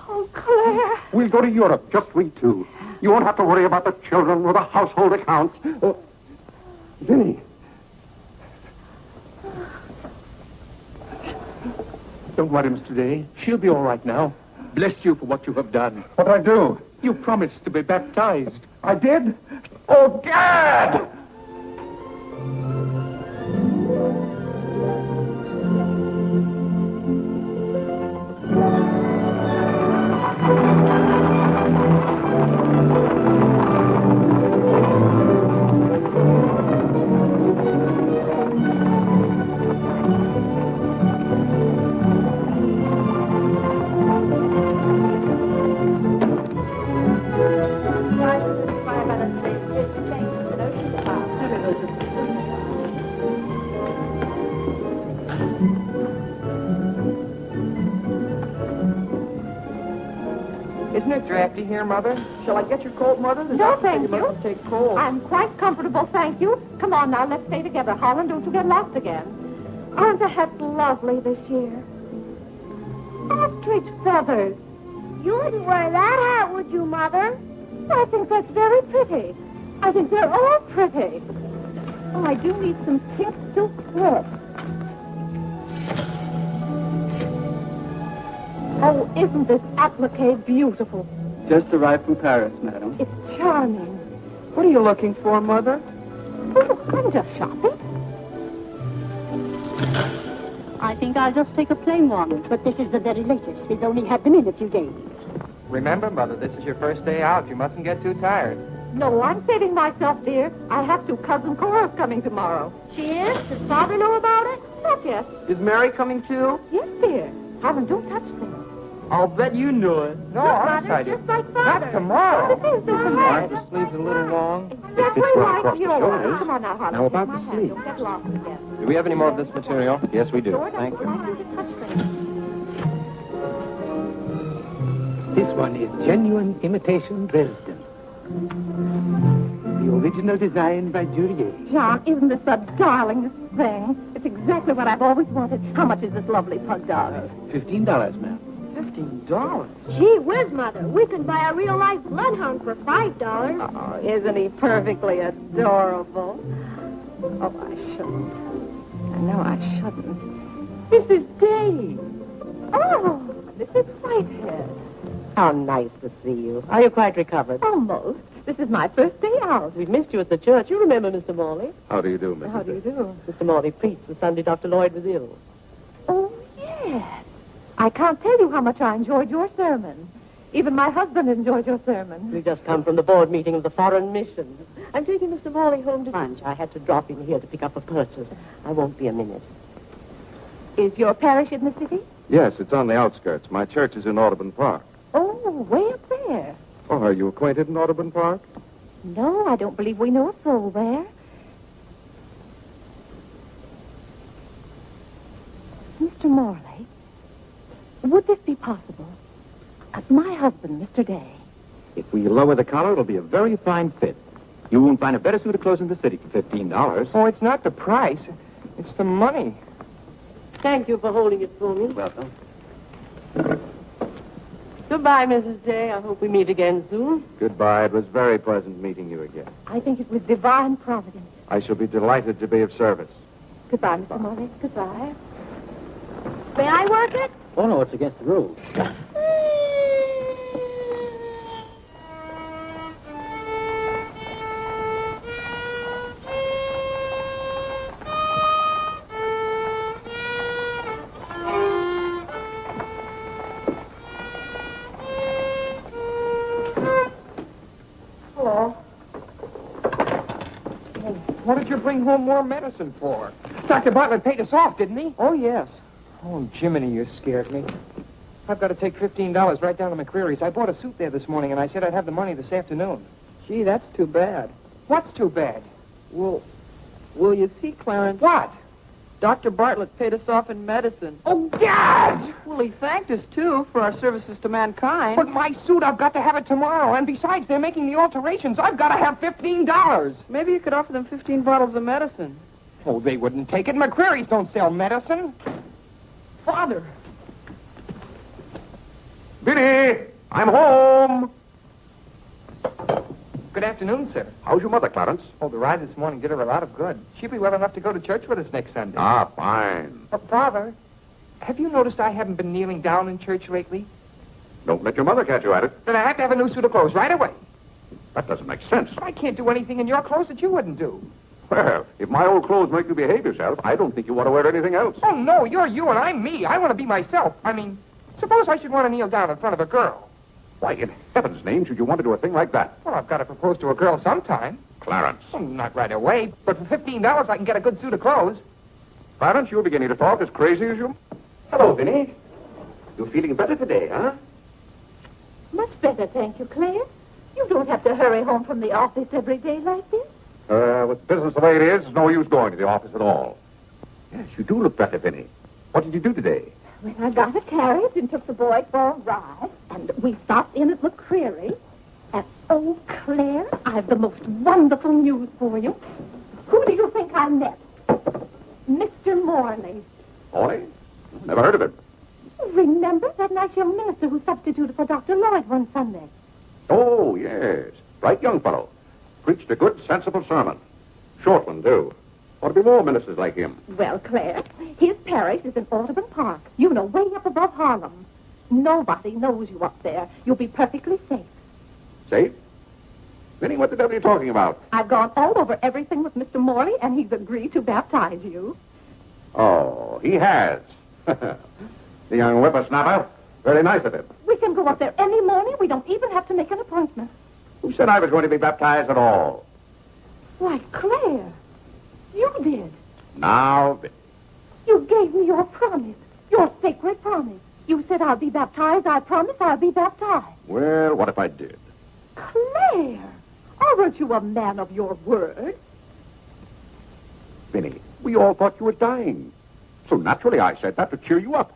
Oh, Claire. We'll go to Europe, just we two. You won't have to worry about the children or the household accounts. Vinnie. Don't worry, Mr. Day. She'll be all right now. Bless you for what you have done. What'd I do? You promised to be baptized. I did? Oh, Gad! Isn't it drafty here, Mother? Shall I get your coat, Mother? The No, doctor said thank mustn't you. Take cold. I'm quite comfortable, thank you. Come on now, let's stay together. Holland, don't you get lost again. Aren't the hats lovely this year? Ostrich feathers. You wouldn't wear that hat, would you, Mother? I think that's very pretty. I think they're all pretty. Oh, I do need some pink silk thread. Oh, isn't this applique beautiful? Just arrived from Paris, madam. It's charming. What are you looking for, Mother? Oh, I'm just shopping. I think I'll just take a plain one. But this is the very latest. We've only had them in a few days. Remember, Mother, this is your first day out. You mustn't get too tired. No, I'm saving myself, dear. I have to. Cousin Cora's coming tomorrow. She is? Does Father know about it? Not yet. Is Mary coming too? Yes, dear. Holland, don't touch things. I'll bet you knew it. No, Look, honest, Mother, I just didn't. like Father. Not tomorrow. This is Aren't right. the sleeves a little long? Exactly well like across the yours. shoulders. Come on now, Holland. Now, about Take my the hand. sleeve. Don't get lost again. Do we have any more of this material? Yes, we do. George, Thank I you. want you to touch things. This one is genuine imitation Dresden. The original design by Duryea. John, isn't this the darlingest thing? It's exactly what I've always wanted. How much is this lovely pug dog? $15, ma'am. $15? Gee whiz, Mother. We can buy a real-life bloodhound for $5. Oh, isn't he perfectly adorable? Oh, I shouldn't. I know I shouldn't. This is Dave. Oh, Mrs. Whitehead. How nice to see you. Are you quite recovered? Almost. This is my first day out. We've missed you at the church. You remember Mr. Morley? How do you do, Mrs. How do you do? Mr. Morley preached the Sunday Dr. Lloyd was ill. Oh, yes. I can't tell you how much I enjoyed your sermon. Even my husband enjoyed your sermon. We've just come from the board meeting of the Foreign Mission. I'm taking Mr. Morley home to lunch. I had to drop in here to pick up a purchase. I won't be a minute. Is your parish in the city? Yes, it's on the outskirts. My church is in Audubon Park. Oh, way up there. Oh, are you acquainted in Audubon Park? No, I don't believe we know a soul there. Mr. Morley, would this be possible? My husband, Mr. Day. If we lower the collar, it'll be a very fine fit. You won't find a better suit of clothes in the city for $15. Oh, it's not the price. It's the money. Thank you for holding it for me. Welcome. Goodbye, Mrs. Day. I hope we meet again soon. Goodbye. It was very pleasant meeting you again. I think it was divine providence. I shall be delighted to be of service. Goodbye, Mr. Morley. Goodbye. May I work it? Oh, no, it's against the rules. Hello. What did you bring home more medicine for? Dr. Bartlett paid us off, didn't he? Oh, yes. Oh, Jiminy, you scared me. I've got to take $15 right down to McCreary's. I bought a suit there this morning, and I said I'd have the money this afternoon. Gee, that's too bad. What's too bad? Well, you see, Clarence? What? Dr. Bartlett paid us off in medicine. Oh, God! Well, he thanked us, too, for our services to mankind. But my suit, I've got to have it tomorrow. And besides, they're making the alterations. I've got to have $15. Maybe you could offer them 15 bottles of medicine. Oh, they wouldn't take it. McCreary's don't sell medicine. Father. Vinnie, I'm home. Good afternoon, sir. How's your mother, Clarence? Oh, the ride this morning did her a lot of good. She'll be well enough to go to church with us next Sunday. Ah, fine. Father, have you noticed I haven't been kneeling down in church lately? Don't let your mother catch you at it. Then I have to have a new suit of clothes right away. That doesn't make sense. I can't do anything in your clothes that you wouldn't do. Well, if my old clothes make you behave yourself, I don't think you want to wear anything else. Oh, no, you're you and I'm me. I want to be myself. I mean, suppose I should want to kneel down in front of a girl. Why, in heaven's name, should you want to do a thing like that? Well, I've got to propose to a girl sometime. Clarence. Well, not right away, but for $15 I can get a good suit of clothes. Clarence, you're beginning to talk as crazy as you... Hello, Vinnie. You feeling better today, huh? Much better, thank you, Claire. You don't have to hurry home from the office every day like this. With business the way it is, there's no use going to the office at all. Yes, you do look better, Vinnie. What did you do today? Well, I got a carriage and took the boy for a ride, and we stopped in at McCreary. And, oh, Claire, I've the most wonderful news for you. Who do you think I met? Mr. Morley. Morley? Never heard of him. Remember that nice young minister who substituted for Dr. Lloyd one Sunday? Oh, yes. Bright young fellow. Preached a good, sensible sermon. Short one, too. Ought to be more ministers like him. Well, Claire, his parish is in Audubon Park. You know, way up above Harlem. Nobody knows you up there. You'll be perfectly safe. Safe? Vinnie, what the devil are you talking about? I've gone all over everything with Mr. Morley, and he's agreed to baptize you. Oh, he has. The young whippersnapper. Very nice of him. We can go up there any morning. We don't even have to make an appointment. Who said I was going to be baptized at all? Why, Claire, you did. Now, Vinnie. You gave me your promise, your sacred promise. You said I'll be baptized. I promise I'll be baptized. Well, what if I did? Claire, aren't you a man of your word? Vinnie, we all thought you were dying. So naturally I said that to cheer you up.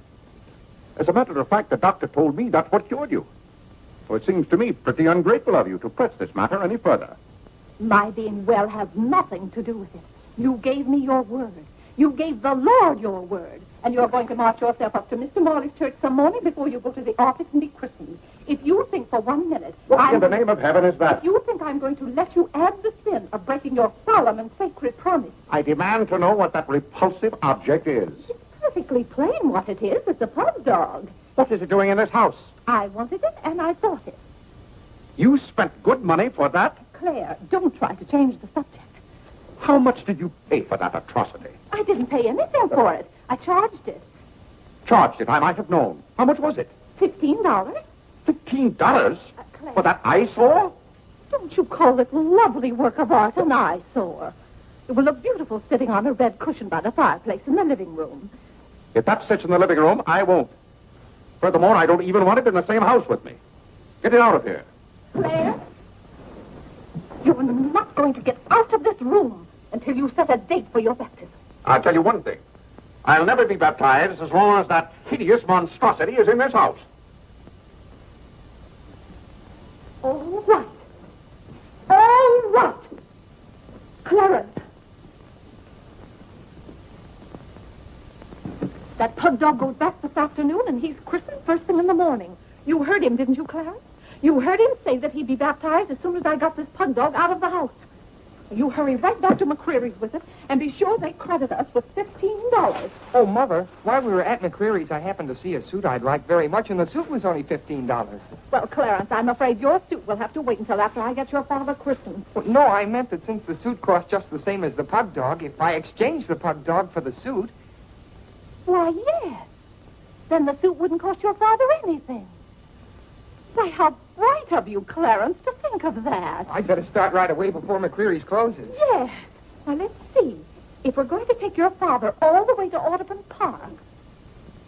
As a matter of fact, the doctor told me that's what cured you. So it seems to me pretty ungrateful of you to press this matter any further. My being well has nothing to do with it. You gave me your word. You gave the Lord your word. And you're going to march yourself up to Mr. Morley's church some morning before you go to the office and be christened. If you think for 1 minute... What in the name of heaven is that? If you think I'm going to let you add the sin of breaking your solemn and sacred promise... I demand to know what that repulsive object is. It's perfectly plain what it is. It's a pug dog. What is it doing in this house? I wanted it, and I bought it. You spent good money for that? Claire, don't try to change the subject. How much did you pay for that atrocity? I didn't pay anything for it. I charged it. Charged it, I might have known. How much was it? $15. $15? Claire. For that eyesore? Don't you call it lovely work of art an eyesore? It will look beautiful sitting on a red cushion by the fireplace in the living room. If that sits in the living room, I won't. Furthermore, I don't even want it in the same house with me. Get it out of here. Claire, you're not going to get out of this room until you set a date for your baptism. I'll tell you one thing. I'll never be baptized as long as that hideous monstrosity is in this house. All right. All right. Clarence. That pug dog goes back this afternoon, and he's christened first thing in the morning. You heard him, didn't you, Clarence? You heard him say that he'd be baptized as soon as I got this pug dog out of the house. You hurry right back to McCreary's with it, and be sure they credit us with $15. Oh, Mother, while we were at McCreary's, I happened to see a suit I'd like very much, and the suit was only $15. Well, Clarence, I'm afraid your suit will have to wait until after I get your father christened. Well, no, I meant that since the suit cost just the same as the pug dog, if I exchanged the pug dog for the suit... Why, yes. Then the suit wouldn't cost your father anything. Why, how bright of you, Clarence, to think of that. I'd better start right away before McCreary's closes. Yes. Now, let's see. If we're going to take your father all the way to Audubon Park,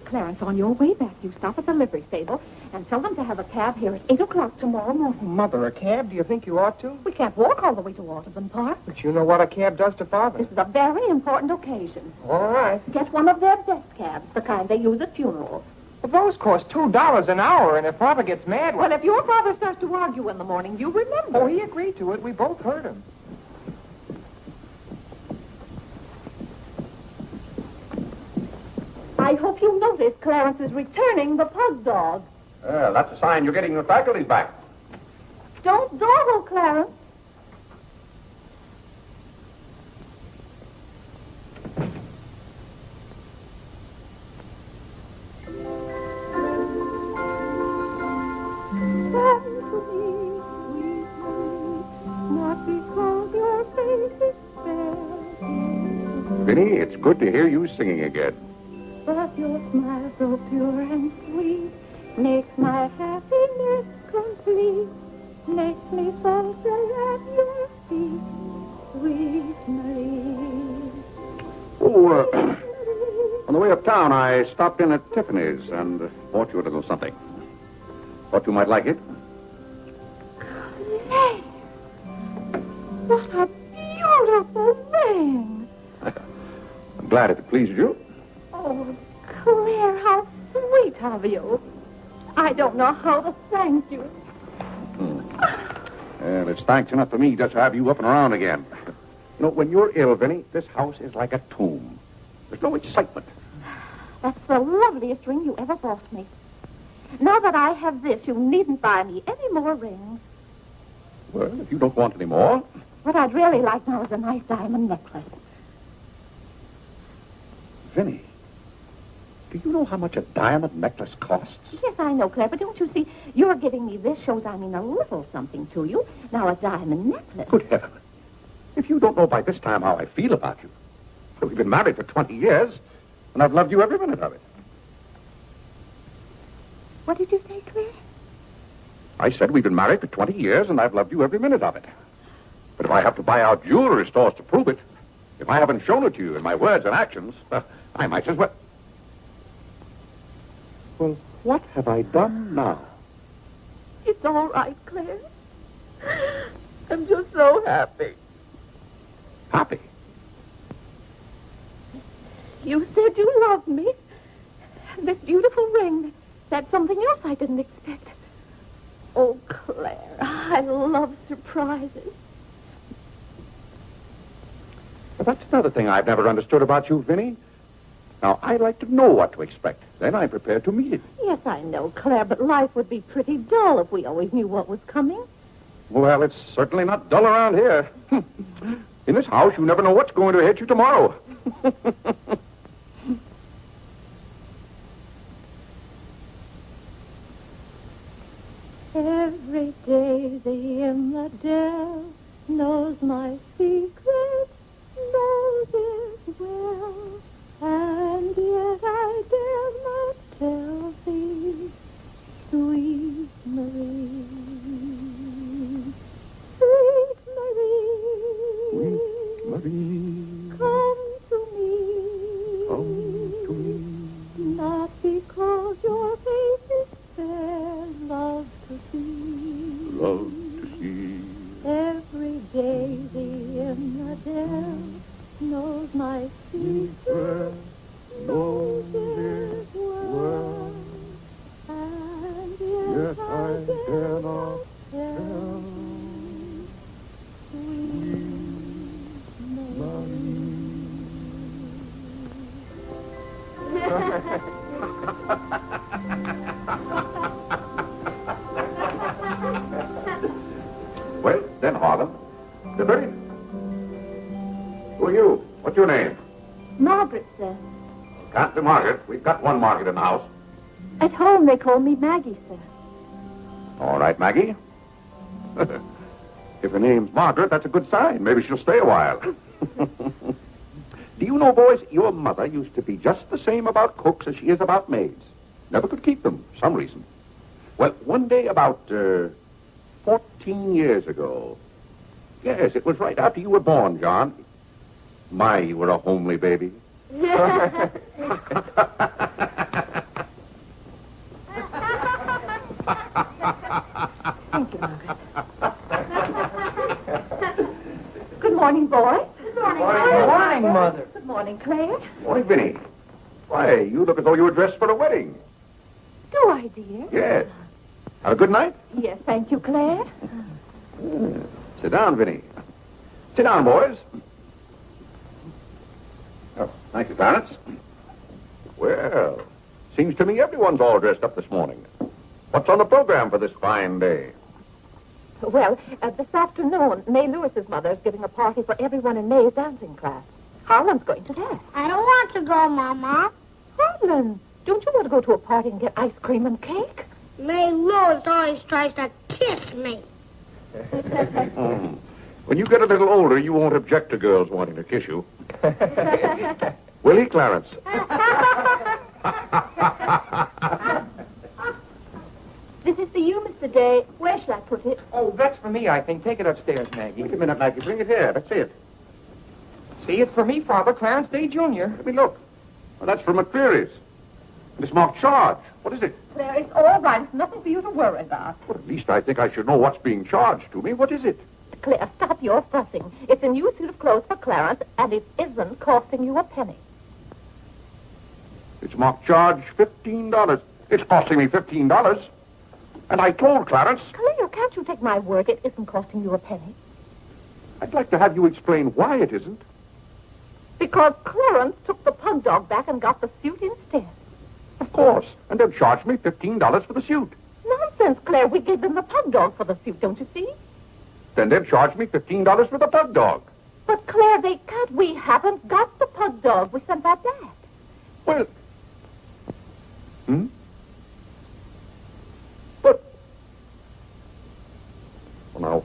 Clarence, on your way back, you stop at the livery stable and tell them to have a cab here at 8 o'clock tomorrow morning. Mother, a cab? Do you think you ought to? We can't walk all the way to Audubon Park. But you know what a cab does to Father. This is a very important occasion. All right. Get one of their best cabs, the kind they use at funerals. Well, those cost $2 an hour, and if Father gets mad... Well, if your father starts to argue in the morning, you remember. Oh, he agreed to it. We both heard him. I hope you notice Clarence is returning the pug dog. Well, that's a sign you're getting your faculties back. Don't dawdle, Clarence. Vinnie, it's good to hear you singing again. But your smile so pure and sweet makes my happiness complete. Makes me falter at your feet, sweet Marie. Oh, on the way uptown, I stopped in at Tiffany's and bought you a little something. Thought you might like it. Claire, what a beautiful ring. I'm glad it pleased you. Oh, Claire, how sweet of you. I don't know how to thank you. Well, it's thanks enough for me just to have you up and around again. You know, when you're ill, Vinnie, this house is like a tomb. There's no excitement. That's the loveliest ring you ever bought me. Now that I have this, you needn't buy me any more rings. Well, if you don't want any more... What I'd really like now is a nice diamond necklace. Vinnie, do you know how much a diamond necklace costs? Yes, I know, Claire, but don't you see, you're giving me this shows I mean a little something to you. Now, a diamond necklace. Good heaven. If you don't know by this time how I feel about you. Well, we've been married for 20 years, and I've loved you every minute of it. What did you say, Claire? I said we've been married for 20 years, and I've loved you every minute of it. But if I have to buy out jewelry stores to prove it, if I haven't shown it to you in my words and actions, I might as well... Well, what have I done now? It's all right, Claire. I'm just so happy. Happy? You said you loved me. This beautiful ring, that's something else I didn't expect. Oh, Claire, I love surprises. But that's another thing I've never understood about you, Vinnie. Now, I like to know what to expect. Then I'm prepared to meet it. Yes, I know, Claire, but life would be pretty dull if we always knew what was coming. Well, it's certainly not dull around here. In this house, you never know what's going to hit you tomorrow. Every daisy in the dell knows my secret, knows it well, and yet I dare not tell thee, sweet Marie, sweet Marie, Sweet Marie, come to me, not because your face is fair, love to see, love to see. every daisy in the dell knows my secret, knows it well, and yet I dare not tell, sweet Well, then, Harlan. Liberty? Who are you? What's your name? Margaret, sir. Can't be Margaret. We've got one Margaret in the house. At home they call me Maggie, sir. All right, Maggie. If her name's Margaret, that's a good sign. Maybe she'll stay a while. Do you know, boys, your mother used to be just the same about cooks as she is about maids. Never could keep them, for some reason. Well, one day about 14 years ago. Yes, it was right after you were born, John. My, you were a homely baby. Thank you, Margaret. Good morning, boys. Good morning. Good morning, Mother. Good morning, Claire. Morning, Vinnie. Why, you look as though you were dressed for a wedding. Do I, dear? Yes. Have a good night? Yes, thank you, Claire. Sit down, Vinnie. Sit down, boys. Oh, thank you, Clarence. Well, seems to me everyone's all dressed up this morning. What's on the program for this fine day? Well, this afternoon, May Lewis's mother is giving a party for everyone in May's dancing class. Harlan's going to that. I don't want to go, Mama. Harlan, don't you want to go to a party and get ice cream and cake? May Lewis always tries to kiss me. When you get a little older, you won't object to girls wanting to kiss you. Will he, Clarence? This is for you, Mr. Day. Where shall I put it? Oh, that's for me, I think. Take it upstairs, Maggie. Wait a minute, Maggie. Bring it here. Let's see it. See, it's for me, Father, Clarence Day, Jr. Let me look. Well, that's from McCreary's. And it's marked charge. What is it? Claire, it's all right. It's nothing for you to worry about. Well, at least I think I should know what's being charged to me. What is it? Claire, stop your fussing. It's a new suit of clothes for Clarence, and it isn't costing you a penny. It's marked charge $15. It's costing me $15. And I told Clarence... Claire, can't you take my word? It isn't costing you a penny. I'd like to have you explain why it isn't. Because Clarence took the pug dog back and got the suit instead. Of course. And they've charged me $15 for the suit. Nonsense, Claire. We gave them the pug dog for the suit, don't you see? Then they've charged me $15 for the pug dog. But, Claire, they can't. We haven't got the pug dog. We sent that back. Well... But... Well, now,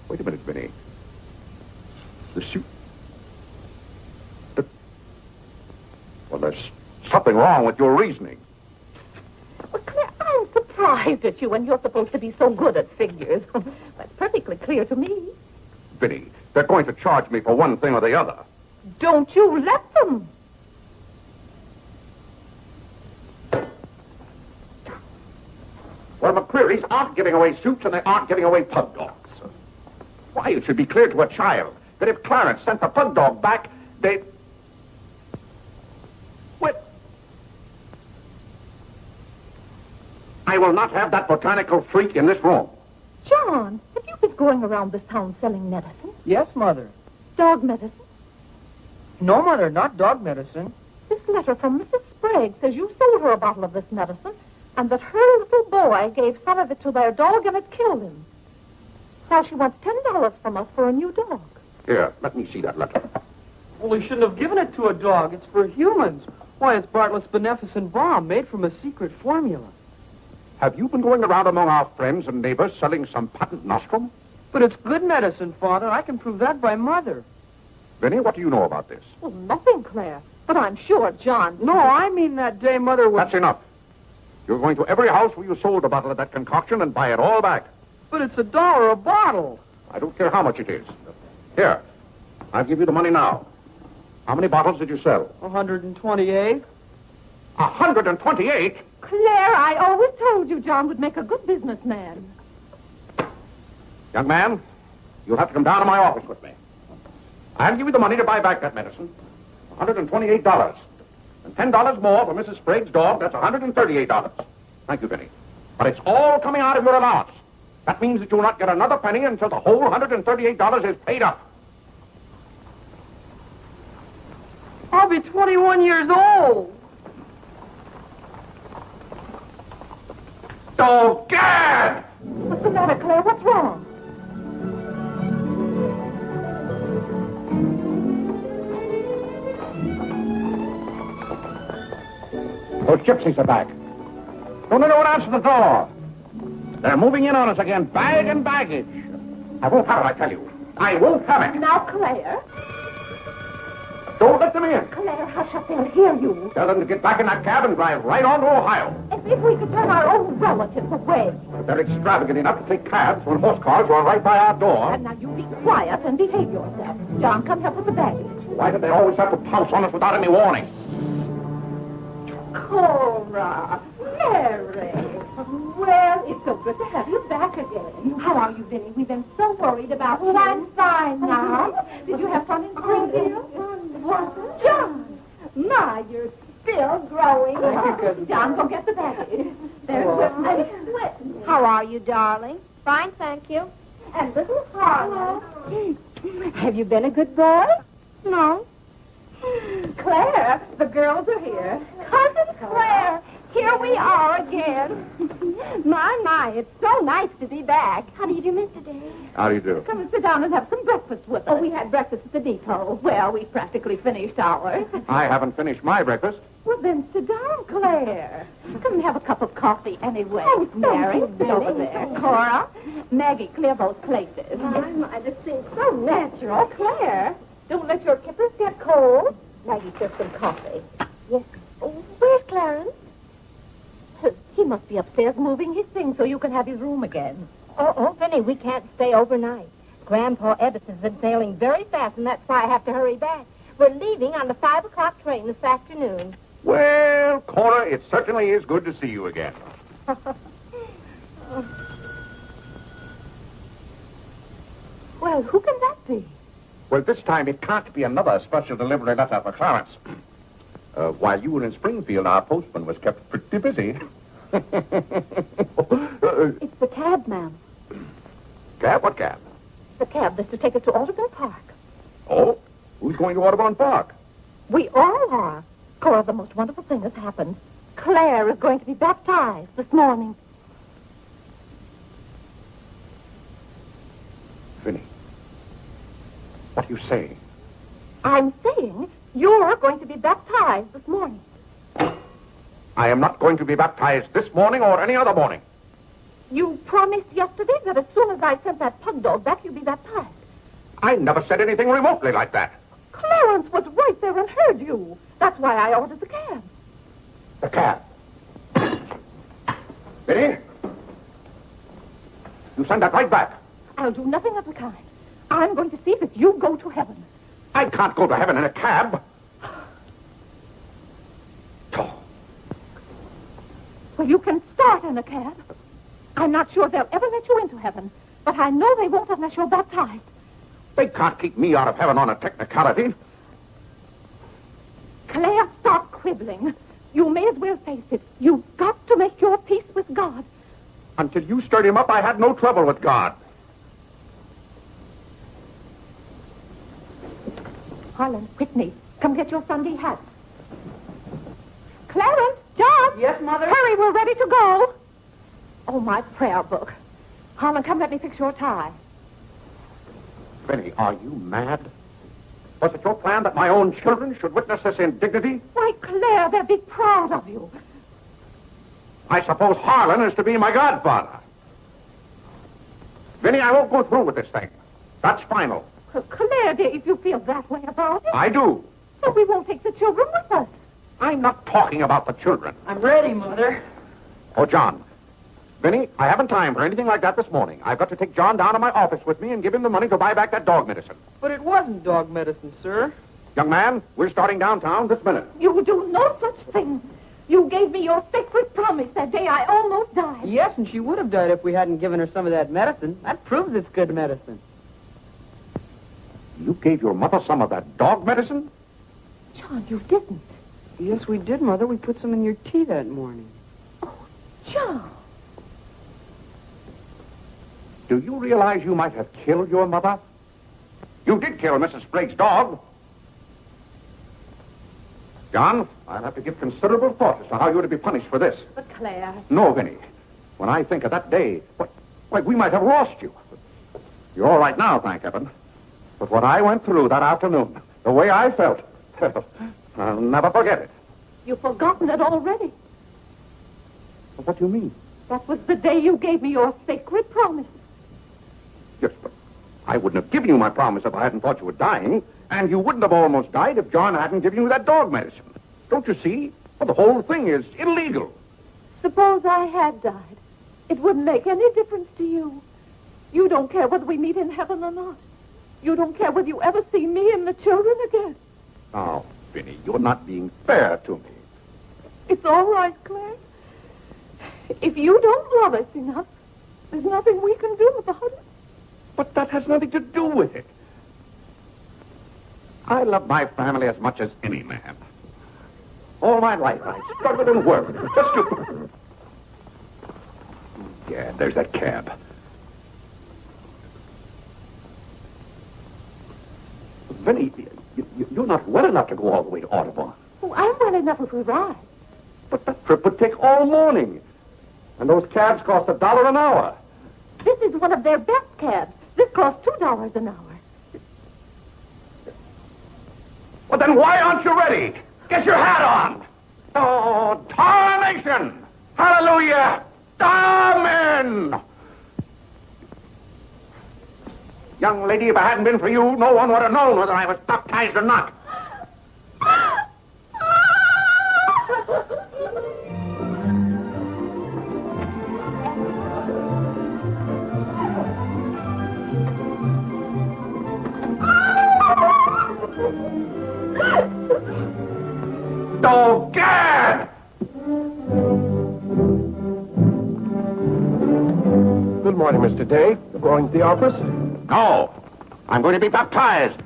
wait a minute, Vinnie. The suit... Well, there's something wrong with your reasoning. Well, Claire, I'm surprised at you when you're supposed to be so good at figures. That's perfectly clear to me. Vinnie, they're going to charge me for one thing or the other. Don't you let them. Well, McCreary's aren't giving away suits and they aren't giving away pug dogs. Why, it should be clear to a child that if Clarence sent the pug dog back, they... Well... I will not have that botanical freak in this room. John, have you been going around this town selling medicine? Yes, Mother. Dog medicine? No, Mother, not dog medicine. This letter from Mrs. Sprague says you sold her a bottle of this medicine and that her little boy gave some of it to their dog and it killed him. Now she wants $10 from us for a new dog. Here, let me see that letter. Well, we shouldn't have given it to a dog. It's for humans. Why, it's Bartlett's beneficent balm made from a secret formula. Have you been going around among our friends and neighbors selling some patent nostrum? But it's good medicine, Father. I can prove that by Mother. Vinnie, what do you know about this? Well, nothing, Claire. But I'm sure John... No, I mean that day Mother was... That's enough. You're going to every house where you sold a bottle of that concoction and buy it all back. But it's $1 a bottle. I don't care how much it is. Here, I'll give you the money now. How many bottles did you sell? 128. 128? Claire, I always told you John would make a good businessman. Young man, you'll have to come down to my office with me. I'll give you the money to buy back that medicine. $128. And $10 more for Mrs. Sprague's dog. That's $138. Thank you, Vinnie. But it's all coming out of your allowance. That means that you will not get another penny until the whole $138 is paid up. I'll be 21 years old. Oh, Gad! What's the matter, Claire? What's wrong? Those gypsies are back. Don't anyone answer the door. They're moving in on us again, bag and baggage. I won't have it, I tell you. I won't have it. Now, Claire. Don't let them in. Claire, hush up. They'll hear you. Tell them to get back in that cab and drive right on to Ohio. As if we could turn our own relatives away. But they're extravagant enough to take cabs when horse cars run right by our door. And now you be quiet and behave yourself. John, come help with the baggage. Why do they always have to pounce on us without any warning? Cora, Mary. Well, it's so good to have you back again. How are you, Vinnie? We've been so worried about you. I'm fine now. Did you have fun in Springfield? Wonderful. John. My, you're still growing. Thank you, Cousin. John, go get the baggage. There's Whitney. How are you, darling? Fine, thank you. And little Harlow. Have you been a good boy? No. Claire, the girls are here. Cousin Claire, here we are again. My, it's so nice to be back. How do you do, Mr. Day? How do you do? Come and sit down and have some breakfast with us. Oh, we had breakfast at the depot. Well, we practically finished ours. I haven't finished my breakfast. Well, then sit down, Claire. Come and have a cup of coffee anyway. Oh, Mary, thank you, sit over Vinnie. there. Cora, Maggie, clear those places. My, this seems so natural. Claire, don't let your kippers get cold. Maggie, serve some coffee. Yes. Oh, where's Clarence? He must be upstairs moving his things so you can have his room again. Oh, Vinnie, we can't stay overnight. Grandpa Edison's been sailing very fast, and that's why I have to hurry back. We're leaving on the 5 o'clock train this afternoon. Well, Cora, it certainly is good to see you again. Well, who can that be? Well, this time it can't be another special delivery letter for Clarence. While you were in Springfield, our postman was kept pretty busy. It's the cab, ma'am. Cab? What cab? The cab that's to take us to Audubon Park. Oh? Who's going to Audubon Park? We all are. Cora, the most wonderful thing has happened. Claire is going to be baptized this morning. Vinnie, what are you saying? I'm saying you're going to be baptized this morning. I am not going to be baptized this morning or any other morning. You promised yesterday that as soon as I sent that pug dog back, you'd be baptized. I never said anything remotely like that. Clarence was right there and heard you. That's why I ordered the cab. The cab. Vinnie? You send that right back. I'll do nothing of the kind. I'm going to see that you go to heaven. I can't go to heaven in a cab. Well, you can start in a cab. I'm not sure they'll ever let you into heaven, but I know they won't unless you're baptized. They can't keep me out of heaven on a technicality. Claire, stop quibbling. You may as well face it. You've got to make your peace with God. Until you stirred him up, I had no trouble with God. Harlan, Whitney, come get your Sunday hats. Clarence, John. Yes, Mother? Hurry, we're ready to go. Oh, my prayer book. Harlan, come let me fix your tie. Vinnie, are you mad? Was it your plan that my own children should witness this indignity? Why, Claire, they'll be proud of you. I suppose Harlan is to be my godfather. Vinnie, I won't go through with this thing. That's final. Claire, dear, if you feel that way about it. I do. But we won't take the children with us. I'm not talking about the children. I'm ready, Mother. Oh, John. Vinnie, I haven't time for anything like that this morning. I've got to take John down to my office with me and give him the money to buy back that dog medicine. But it wasn't dog medicine, sir. Young man, we're starting downtown this minute. You do no such thing. You gave me your sacred promise that day I almost died. Yes, and she would have died if we hadn't given her some of that medicine. That proves it's good medicine. You gave your mother some of that dog medicine? John, you didn't. Yes, we did, Mother. We put some in your tea that morning. John. Do you realize you might have killed your mother? You did kill Mrs. Sprague's dog. John, I'll have to give considerable thought as to how you're to be punished for this. But Claire... No, Vinnie. When I think of that day, why, we might have lost you. You're all right now, thank heaven. But what I went through that afternoon, the way I felt, I'll never forget it. You've forgotten it already. What do you mean? That was the day you gave me your sacred promise. Yes, but I wouldn't have given you my promise if I hadn't thought you were dying. And you wouldn't have almost died if John hadn't given you that dog medicine. Don't you see? Well, the whole thing is illegal. Suppose I had died. It wouldn't make any difference to you. You don't care whether we meet in heaven or not. You don't care whether you ever see me and the children again. Oh, Vinnie, you're not being fair to me. It's all right, Claire. If you don't love us enough, there's nothing we can do about it. But that has nothing to do with it. I love my family as much as any man. All my life, I struggled and worked just to... Yeah, there's that cab. Vinnie, you're not well enough to go all the way to Audubon. Oh, I'm well enough if we ride. But that trip would take all morning. And those cabs cost $1 an hour. This is one of their best cabs. This costs $2 an hour. Well, then why aren't you ready? Get your hat on. Oh, tarnation! Hallelujah! Amen! Young lady, if it hadn't been for you, no one would have known whether I was baptized or not. Oh, Gad! Good morning, Mr. Day. You're going to the office? No. I'm going to be baptized.